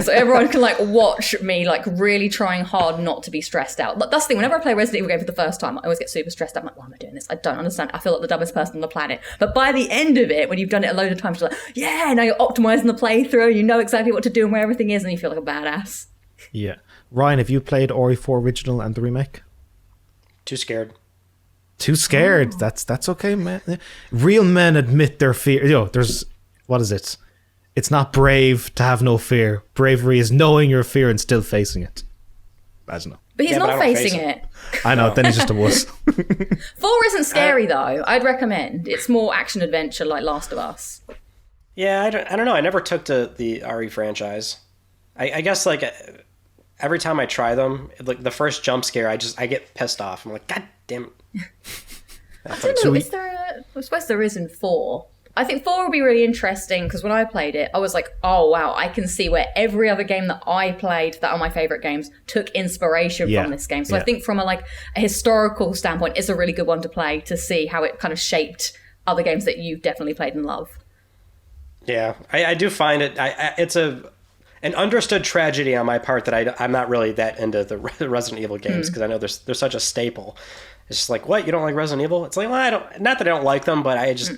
So everyone can like watch me like really trying hard not to be stressed out. But that's the thing, whenever I play a Resident Evil game for the first time, I always get super stressed out. I'm like, why am I doing this? I don't understand. I feel like the dumbest person on the planet. But by the end of it, when you've done it a load of times, you're like, yeah, now you're optimizing the playthrough. You know exactly what to do and where everything is, and you feel like a badass. Yeah. Ryan, have you played Ori 4 Original and the remake? Too scared. Too scared. That's okay, man. Real men admit their fear. There's, what is it? It's not brave to have no fear. Bravery is knowing your fear and still facing it. I don't know. But he's not facing it. I know, then he's just a wuss. 4 isn't scary though. I'd recommend. It's more action adventure like Last of Us. Yeah, I don't know. I never took to the RE franchise. I guess like every time I try them, like the first jump scare, I get pissed off. I'm like, God damn it. I don't know, I suppose there is in 4. I think 4 would be really interesting because when I played it, I was like, oh wow, I can see where every other game that I played that are my favourite games took inspiration from this game. So I think from a historical standpoint, it's a really good one to play to see how it kind of shaped other games that you've definitely played and love. Yeah, I do find it, it's an understood tragedy on my part that I'm not really that into the Resident Evil games because I know they're such a staple. It's just like, what, you don't like Resident Evil? It's like, well, not that I don't like them, but I just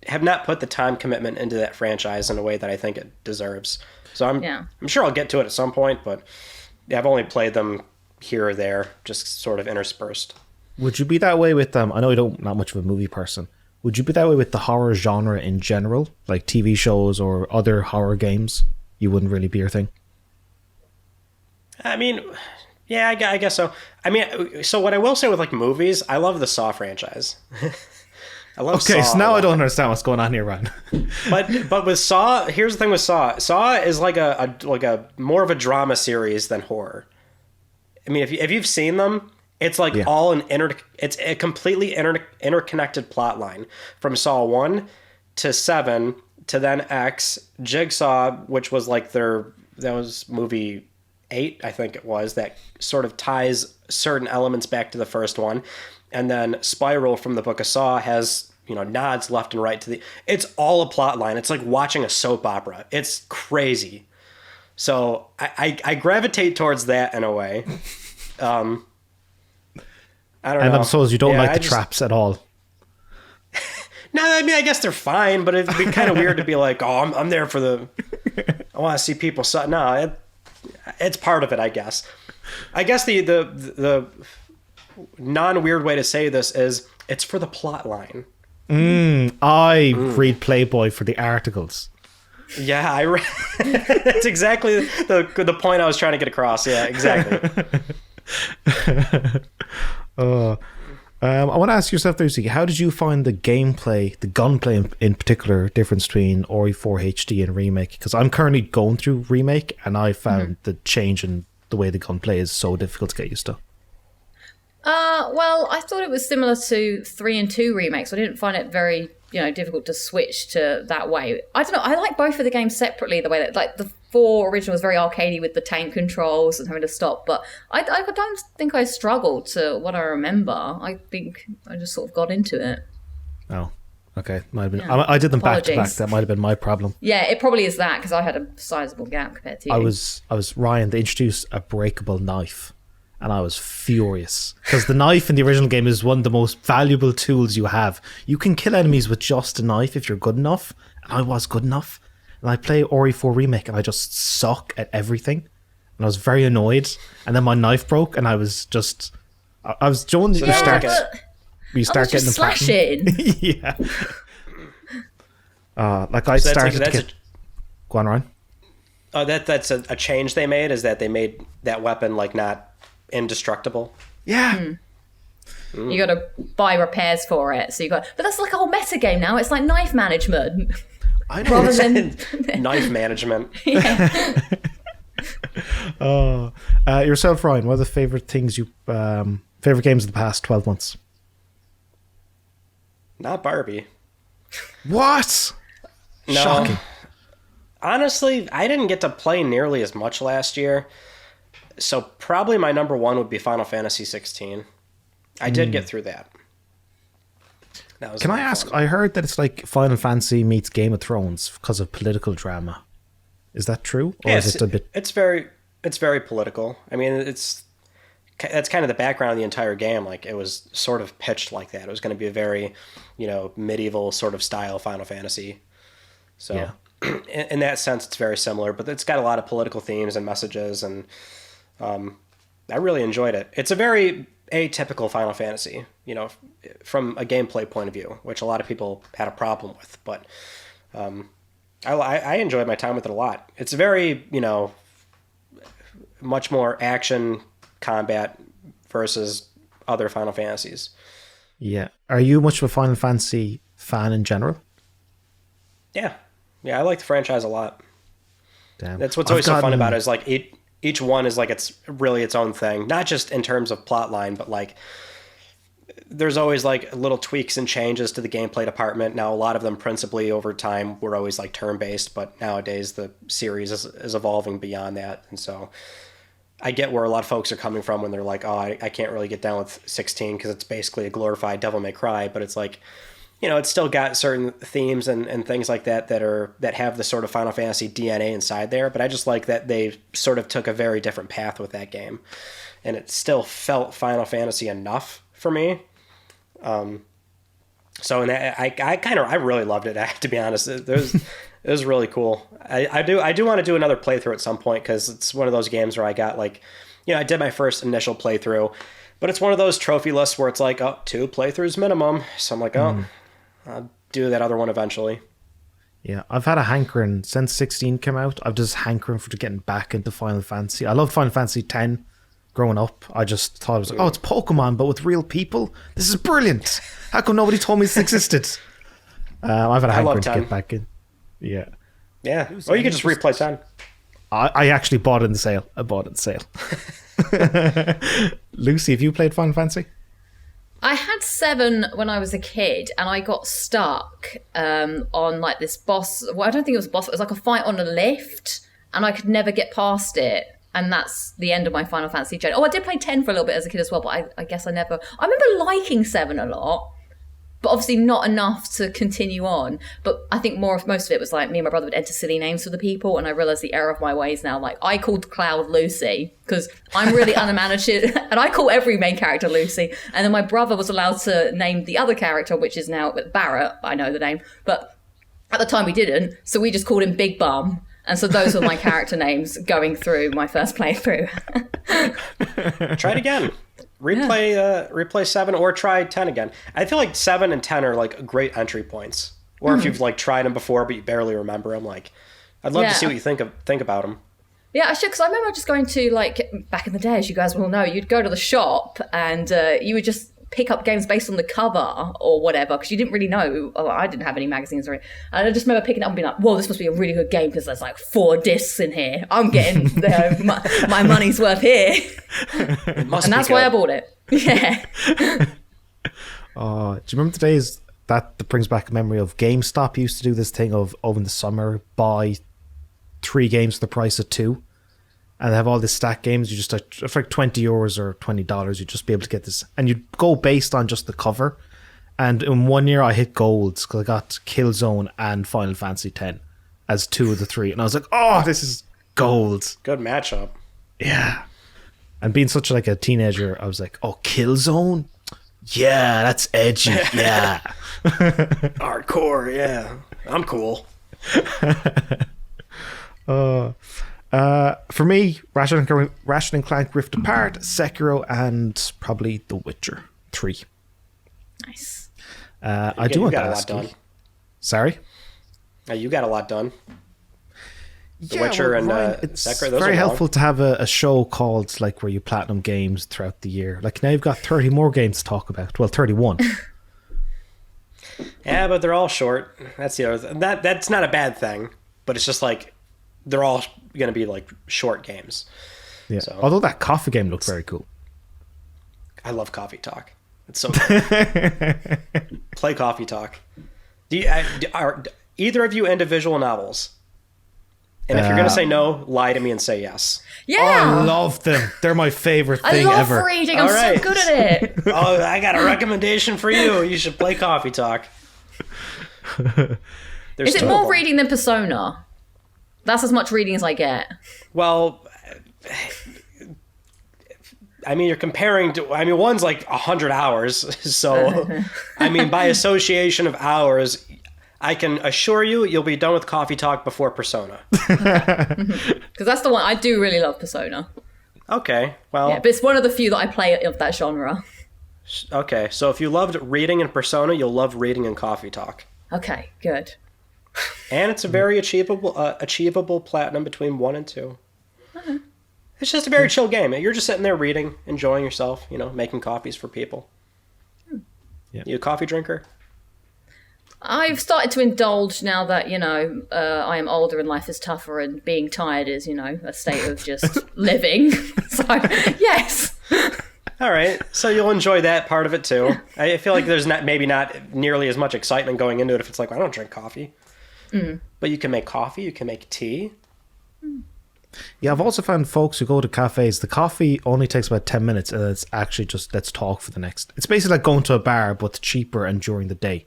have not put the time commitment into that franchise in a way that I think it deserves. So I'm sure I'll get to it at some point, but I've only played them here or there, just sort of interspersed. Would you be that way with them? I know you're not much of a movie person. Would you be that way with the horror genre in general, like TV shows or other horror games? You wouldn't really be your thing? I mean, yeah, I guess so. I mean, so what I will say with like movies, I love the Saw franchise. I love Saw. Okay, so now I don't understand what's going on here, Ryan. but with Saw, here's the thing with Saw. Saw is like a more of a drama series than horror. I mean, if you've seen them, it's like all it's a completely interconnected plot line from Saw 1 to 7 to then X, Jigsaw, which was like that was movie 8, I think it was, that sort of ties certain elements back to the first one. And then Spiral from the Book of Saw has, nods left and right to it's all a plot line. It's like watching a soap opera. It's crazy. So I gravitate towards that in a way. I don't know. And I suppose you don't like the traps at all. No, I mean, I guess they're fine, but it'd be kind of weird to be like, oh, I'm there for I want to see people. No, it's part of it, I guess. I guess the non-weird way to say this is it's for the plot line. I read Playboy for the articles. Yeah, that's exactly the point I was trying to get across. Yeah, exactly. I want to ask yourself, Lucy, how did you find the gameplay, the gunplay in particular, difference between Ori 4 HD and Remake? Because I'm currently going through Remake, and I found the change in the way the gunplay is so difficult to get used to. Well, I thought it was similar to 3 and 2 remakes. I didn't find it very, difficult to switch to that way. I don't know. I like both of the games separately, the way that, like, the 4 original was very arcadey with the tank controls and having to stop. But I don't think I struggled to what I remember. I think I just sort of got into it. Oh, okay. Might have been. Yeah. I did them back to back. That might have been my problem. Yeah, it probably is that because I had a sizable gap compared to you. I was Ryan. They introduced a breakable knife. And I was furious because the knife in the original game is one of the most valuable tools you have. You can kill enemies with just a knife if you're good enough. And I was good enough. And I play Ori 4 Remake and I just suck at everything. and I was very annoyed. And then my knife broke, and I was Joan. You start getting the slashing. Yeah. Like I started to get. Go on, Ryan. That's a change they made. Is that they made that weapon like not indestructible? Yeah. You got to buy repairs for it, so but that's like a whole meta game now. It's like knife management. I know. Rather than knife management. Yeah. Yourself, Ryan. What are the favorite things favorite games of the past 12 months? Not Barbie. What? No. Shocking. Honestly, I didn't get to play nearly as much last year, so probably my number one would be Final Fantasy 16. I did get through that. Can I ask? I heard that it's like Final Fantasy meets Game of Thrones because of political drama. Is that true? Or is it a bit? It's very political. I mean, that's kind of the background of the entire game. Like, it was sort of pitched like that. It was going to be a very, medieval sort of style Final Fantasy. So, yeah. In that sense, it's very similar, but it's got a lot of political themes and messages, and I really enjoyed it. It's a very atypical Final Fantasy, from a gameplay point of view, which a lot of people had a problem with, but I enjoyed my time with it a lot. It's very, much more action combat versus other Final Fantasies. Yeah. Are you much of a Final Fantasy fan in general? Yeah. Yeah, I like the franchise a lot. Damn. That's what's always so fun about it, is like each one is like it's really its own thing, not just in terms of plot line, but like there's always like little tweaks and changes to the gameplay department. Now, a lot of them principally over time were always like turn-based, but nowadays the series is evolving beyond that. And so I get where a lot of folks are coming from when they're like, oh, I can't really get down with 16 because it's basically a glorified Devil May Cry, but it's like, it's still got certain themes and things like that that have the sort of Final Fantasy DNA inside there. But I just like that they sort of took a very different path with that game, and it still felt Final Fantasy enough for me. So, and I really loved it. I have to be honest. It was really cool. I do want to do another playthrough at some point, because it's one of those games where I got like, I did my first initial playthrough, but it's one of those trophy lists where it's like, 2 playthroughs minimum. So I'm like, I'll do that other one eventually. Yeah, I've had a hankering since 16 came out. I've just hankering for getting back into Final Fantasy. I loved Final Fantasy 10 growing up. I just thought it was like, it's Pokemon, but with real people. This is brilliant. How come nobody told me this existed? I've had a hankering to get back in. Yeah. Yeah. Or you could just replay 10. I actually bought it in the sale. Lucy, have you played Final Fantasy? I had 7 when I was a kid, and I got stuck on like this boss. Well, I don't think it was a boss. It was like a fight on a lift, and I could never get past it. And that's the end of my Final Fantasy journey. Oh, I did play 10 for a little bit as a kid as well, but I guess I remember liking 7 a lot, but obviously not enough to continue on. But I think most of it was like me and my brother would enter silly names for the people, and I realised the error of my ways now. Like, I called Cloud Lucy because I'm really unmanaged, and I call every main character Lucy. And then my brother was allowed to name the other character, which is now Barrett. I know the name, but at the time we didn't, so we just called him Big Bum. And so those were my character names going through my first playthrough. Try it again. Replay 7 or try 10 again. I feel like 7 and 10 are like great entry points. Or if you've like tried them before but you barely remember them, like I'd love to see what you think about them. Yeah, I should, because I remember just going to, like, back in the day, as you guys will know, you'd go to the shop and you would just pick up games based on the cover or whatever, because you didn't really know. I didn't have any magazines or anything. And I just remember picking it up and being like, whoa, this must be a really good game because there's like 4 discs in here. I'm getting my money's worth here. And that's why I bought it. Yeah. Do you remember the days that brings back a memory of GameStop used to do this thing of, in the summer, buy 3 games for the price of 2? And they have all these stack games. You just for like €20 or $20, you'd just be able to get this, and you'd go based on just the cover. And in one year, I hit golds because I got Killzone and Final Fantasy X as 2 of the 3, and I was like, "Oh, this is gold." Good matchup. Yeah. And being such like a teenager, I was like, "Oh, Killzone, yeah, that's edgy, yeah, hardcore, yeah, I'm cool." For me, Ratchet and Clank Rift Apart, Sekiro, and probably The Witcher 3. Nice. I do want to ask you. Sorry? You got a lot done. The Yeah, Witcher and Ryan, it's Sekiro, those very are helpful long. to have a show called like where you platinum games throughout the year. Like now you've got 30 more games to talk about. Well, 31. Yeah, but they're all short. That's the other that's not a bad thing, but it's just like they're all going to be like short games. Yeah. So. Although that coffee game looked very cool. I love Coffee Talk. It's so good. Play Coffee Talk. Are either of you into visual novels? And if you're going to say no, lie to me and say yes. Yeah. Oh, I love them. They're my favorite thing I love ever. reading. I'm All right. so good at it. Oh, I got a recommendation for you. You should play Coffee Talk. Is it more reading than Persona? That's as much reading as I get. Well, I mean, you're comparing to, I mean, one's like 100 hours. So, I mean, by association of hours, I can assure you, you'll be done with Coffee Talk before Persona. Because that's the one. I do really love Persona. Okay, well. Yeah, but it's one of the few that I play of that genre. Okay, so if you loved reading in Persona, you'll love reading in Coffee Talk. Okay, good. And it's a very achievable platinum between 1 and 2. Uh-huh. It's just a very chill game. You're just sitting there reading, enjoying yourself, making coffees for people. Yeah. You a coffee drinker? I've started to indulge now that, I am older and life is tougher and being tired is, a state of just living. So, yes. All right. So you'll enjoy that part of it too. I feel like there's maybe not nearly as much excitement going into it if it's like, well, I don't drink coffee. But you can make coffee. You can make tea. Yeah, I've also found folks who go to cafes, the coffee only takes about 10 minutes and it's actually just let's talk for the next. It's basically like going to a bar, but cheaper and during the day.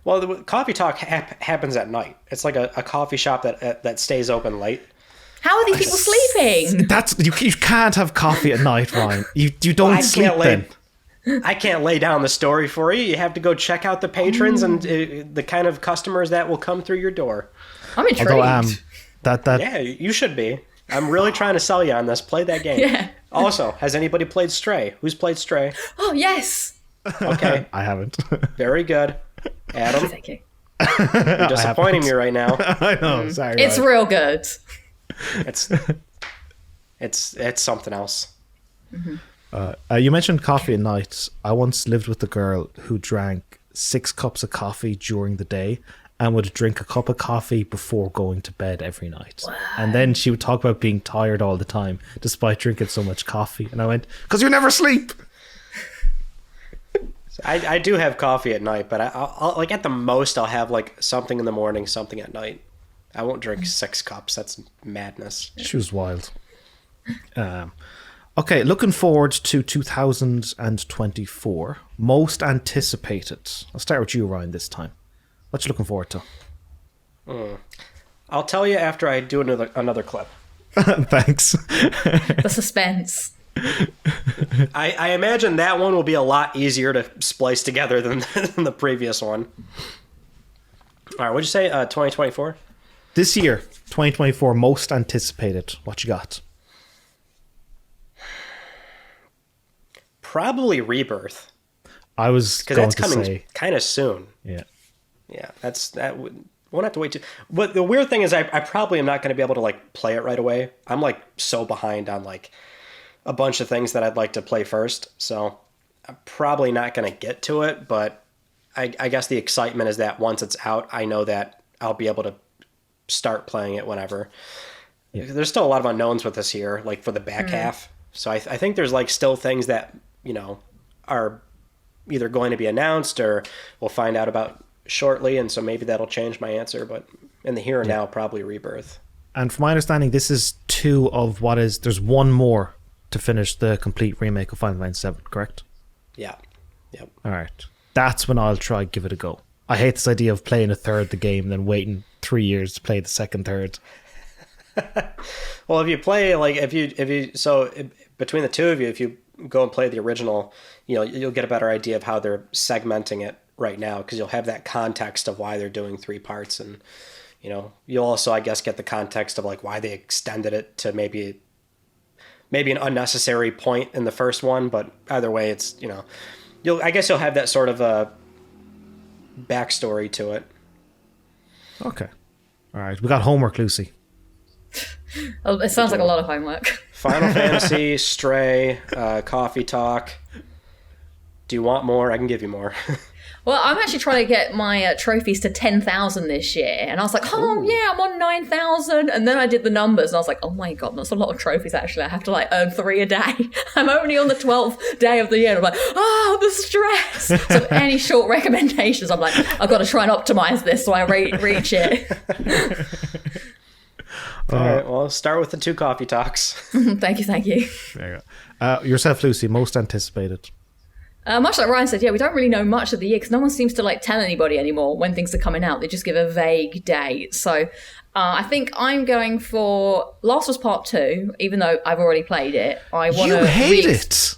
Well, the Coffee Talk happens at night. It's like a coffee shop that stays open late. How are these people sleeping? That's you can't have coffee at night, Ryan. You don't sleep then. I can't lay down the story for you. You have to go check out the patrons and the kind of customers that will come through your door. I'm intrigued. Although, that Yeah, you should be. I'm really trying to sell you on this. Play that game. Yeah. Also, has anybody played Stray? Who's played Stray? Oh, yes. Okay. I haven't. Very good. Adam, Thank you. you're disappointing me right now. I know. Sorry. It's Ryan. real good. It's something else. You mentioned coffee at night. I once lived with a girl who drank 6 cups of coffee during the day and would drink a cup of coffee before going to bed every night. Wow. And then she would talk about being tired all the time despite drinking so much coffee. And I went, because you never sleep. I do have coffee at night, but I'll like at the most I'll have like something in the morning, something at night. I won't drink 6 cups. That's madness. She was wild. Okay, looking forward to 2024. Most anticipated. I'll start with you, Ryan, this time. What you looking forward to? I'll tell you after I do another clip. Thanks. The suspense. I imagine that one will be a lot easier to splice together than the previous one. All right, what'd you say? 2024? This year, 2024, most anticipated. What you got? Probably Rebirth. I was Because going that's to coming say... kind of soon. Yeah. Yeah, won't have to wait too. But the weird thing is, I probably am not going to be able to like play it right away. I'm like so behind on like a bunch of things that I'd like to play first, so I'm probably not going to get to it. But I guess the excitement is that once it's out, I know that I'll be able to start playing it whenever. Yeah. There's still a lot of unknowns with this year, like for the back half. So I think there's like still things that are either going to be announced or we'll find out about shortly, and so maybe that'll change my answer, but in the here and now, probably Rebirth. And from my understanding, this is 2 of what is... There's 1 more to finish the complete remake of Final Fantasy VII, correct? Yeah. Yep. All right. That's when I'll try give it a go. I hate this idea of playing a third of the game and then waiting 3 years to play the second third. Well, if you play, like, between the two of you, if you go and play the original, you'll get a better idea of how they're segmenting it right now, because you'll have that context of why they're doing 3 parts and you'll also, I guess, get the context of like why they extended it to maybe an unnecessary point in the first one. But either way, it's, you'll have that sort of a backstory to it. Okay. All right. We got homework, Lucy. Oh, it sounds like a lot of homework. Final Fantasy, Stray, Coffee Talk. Do you want more? I can give you more. Well, I'm actually trying to get my trophies to 10,000 this year. And I was like, yeah, I'm on 9,000. And then I did the numbers and I was like, oh my God, that's a lot of trophies actually. I have to like earn 3 a day. I'm only on the 12th day of the year. And I'm like, the stress. So any short recommendations, I'm like, I've got to try and optimize this so I reach it. All right, well, start with the 2 Coffee Talks. Thank you. There you go. Yourself, Lucy, most anticipated. Much like Ryan said, we don't really know much of the year because no one seems to like tell anybody anymore when things are coming out. They just give a vague date. So I think I'm going for Last of Us Part 2, even though I've already played it. I want to. You hate it.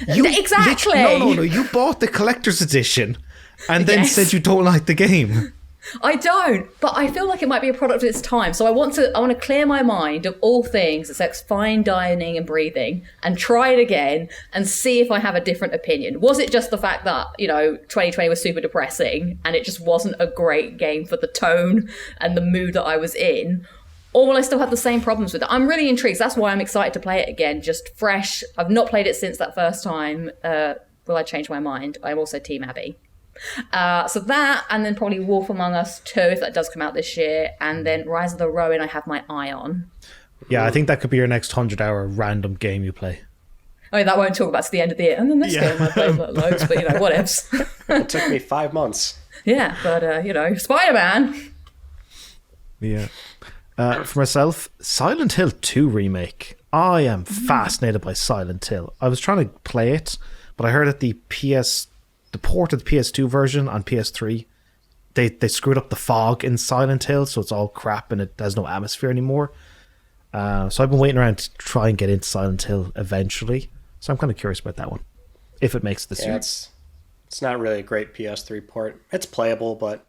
Exactly. No. You bought the collector's edition and then said you don't like the game. I don't, but I feel like it might be a product of its time. So I want to clear my mind of all things except fine dining and breathing and try it again and see if I have a different opinion. Was it just the fact that, 2020 was super depressing and it just wasn't a great game for the tone and the mood that I was in? Or will I still have the same problems with it? I'm really intrigued. That's why I'm excited to play it again, just fresh. I've not played it since that first time. Will I change my mind? I'm also Team Abby. So that, and then probably Wolf Among Us 2 if that does come out this year, and then Rise of the Ronin I have my eye on. Yeah, I think that could be your next 100-hour random game you play. I mean, that won't talk about to the end of the year. And then this game I played loads, but whatevs. It took me 5 months. Yeah, but Spider-Man. Yeah. For myself, Silent Hill 2 remake. I am fascinated by Silent Hill. I was trying to play it, but I heard that the port of the PS2 version on PS3, they screwed up the fog in Silent Hill, so it's all crap and it has no atmosphere anymore. So I've been waiting around to try and get into Silent Hill eventually. So I'm kind of curious about that one, if it makes this year. It's not really a great PS3 port. It's playable, but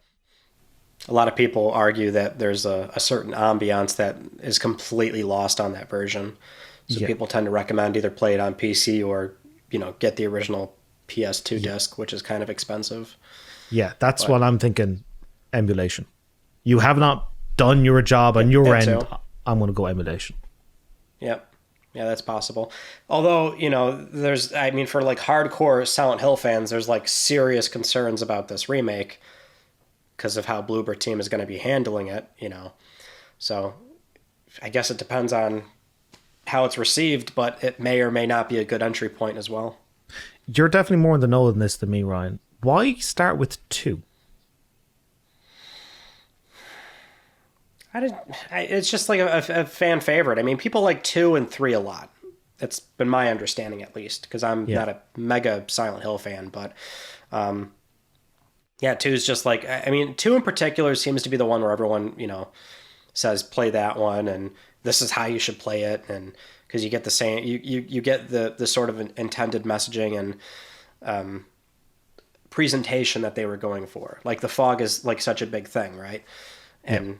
a lot of people argue that there's a certain ambiance that is completely lost on that version. So people tend to recommend either play it on PC or, get the original PS2 disc, which is kind of expensive. Yeah, that's what I'm thinking. Emulation. You have not done your job on your end. Too. I'm going to go emulation. Yep. Yeah, that's possible. Although, for like hardcore Silent Hill fans, there's like serious concerns about this remake because of how Bloober Team is going to be handling it, So I guess it depends on how it's received, but it may or may not be a good entry point as well. You're definitely more in the know than this than me, Ryan. Why start with 2? It's just like a fan favorite. I mean, people like 2 and 3 a lot. That's been my understanding, at least, because I'm not a mega Silent Hill fan. But 2 is just like, 2 in particular seems to be the one where everyone, says play that one and this is how you should play it, and because you get the same, you get the sort of intended messaging and presentation that they were going for. Like the fog is like such a big thing, right? And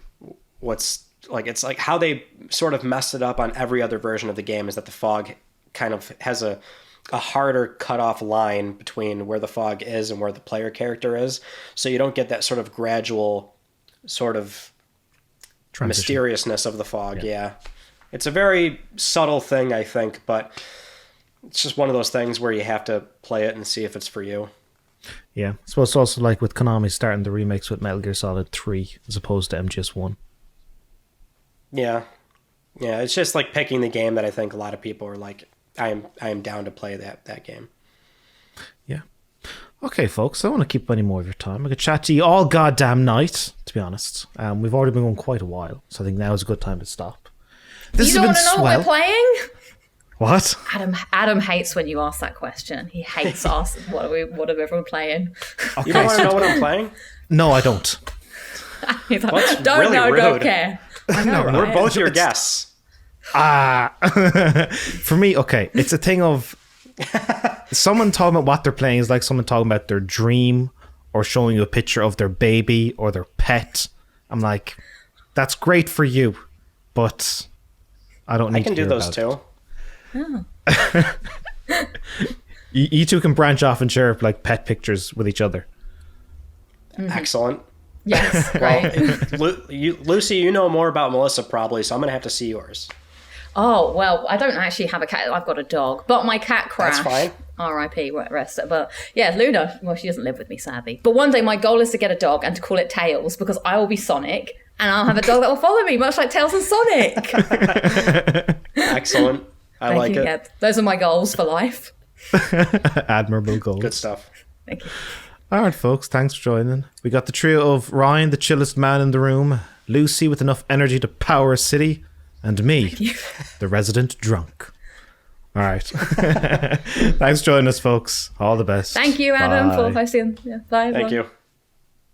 what's like, it's like how they sort of messed it up on every other version of the game is that the fog kind of has a harder cutoff line between where the fog is and where the player character is. So you don't get that sort of gradual sort of transition. Mysteriousness of the fog. Yeah. It's a very subtle thing, I think, but it's just one of those things where you have to play it and see if it's for you. Yeah. I suppose it's also like with Konami starting the remakes with Metal Gear Solid 3 as opposed to MGS1. Yeah. Yeah, it's just like picking the game that I think a lot of people are like, I am down to play that game. Yeah. Okay, folks, I don't want to keep any more of your time. I could chat to you all goddamn night, to be honest. We've already been going quite a while, so I think now is a good time to stop. This you don't want to know what we're playing? What? Adam hates when you ask that question. He hates us. What are everyone playing? Okay, you don't want to know what I'm playing? No, I don't. He's like, don't really know, rude. Don't care. I know, right? We're both your guests. For me, okay, it's a thing of someone talking about what they're playing is like someone talking about their dream or showing you a picture of their baby or their pet. I'm like, That's great for you, but I don't need I can to do hear those about Oh. it. You two can branch off and share like pet pictures with each other. Excellent. Yes, Well, great. Lucy, you know more about Melissa probably, so I'm going to have to see yours. Oh, well, I don't actually have a cat. I've got a dog. But my cat crashed. That's fine. R.I.P. Rest. But yeah, Luna, well, she doesn't live with me, sadly. But one day my goal is to get a dog and to call it Tails, because I will be Sonic and I'll have a dog that will follow me, much like Tails and Sonic. Excellent. I like it. Yeah, those are my goals for life. Admirable goals. Good stuff. Thank you. All right, folks, thanks for joining. We got the trio of Ryan, the chillest man in the room, Lucy with enough energy to power a city, and me, the resident drunk. All right. Thanks for joining us, folks. All the best. Thank you, Adam, Bye. for hosting. Yeah, bye, everyone. Thank you.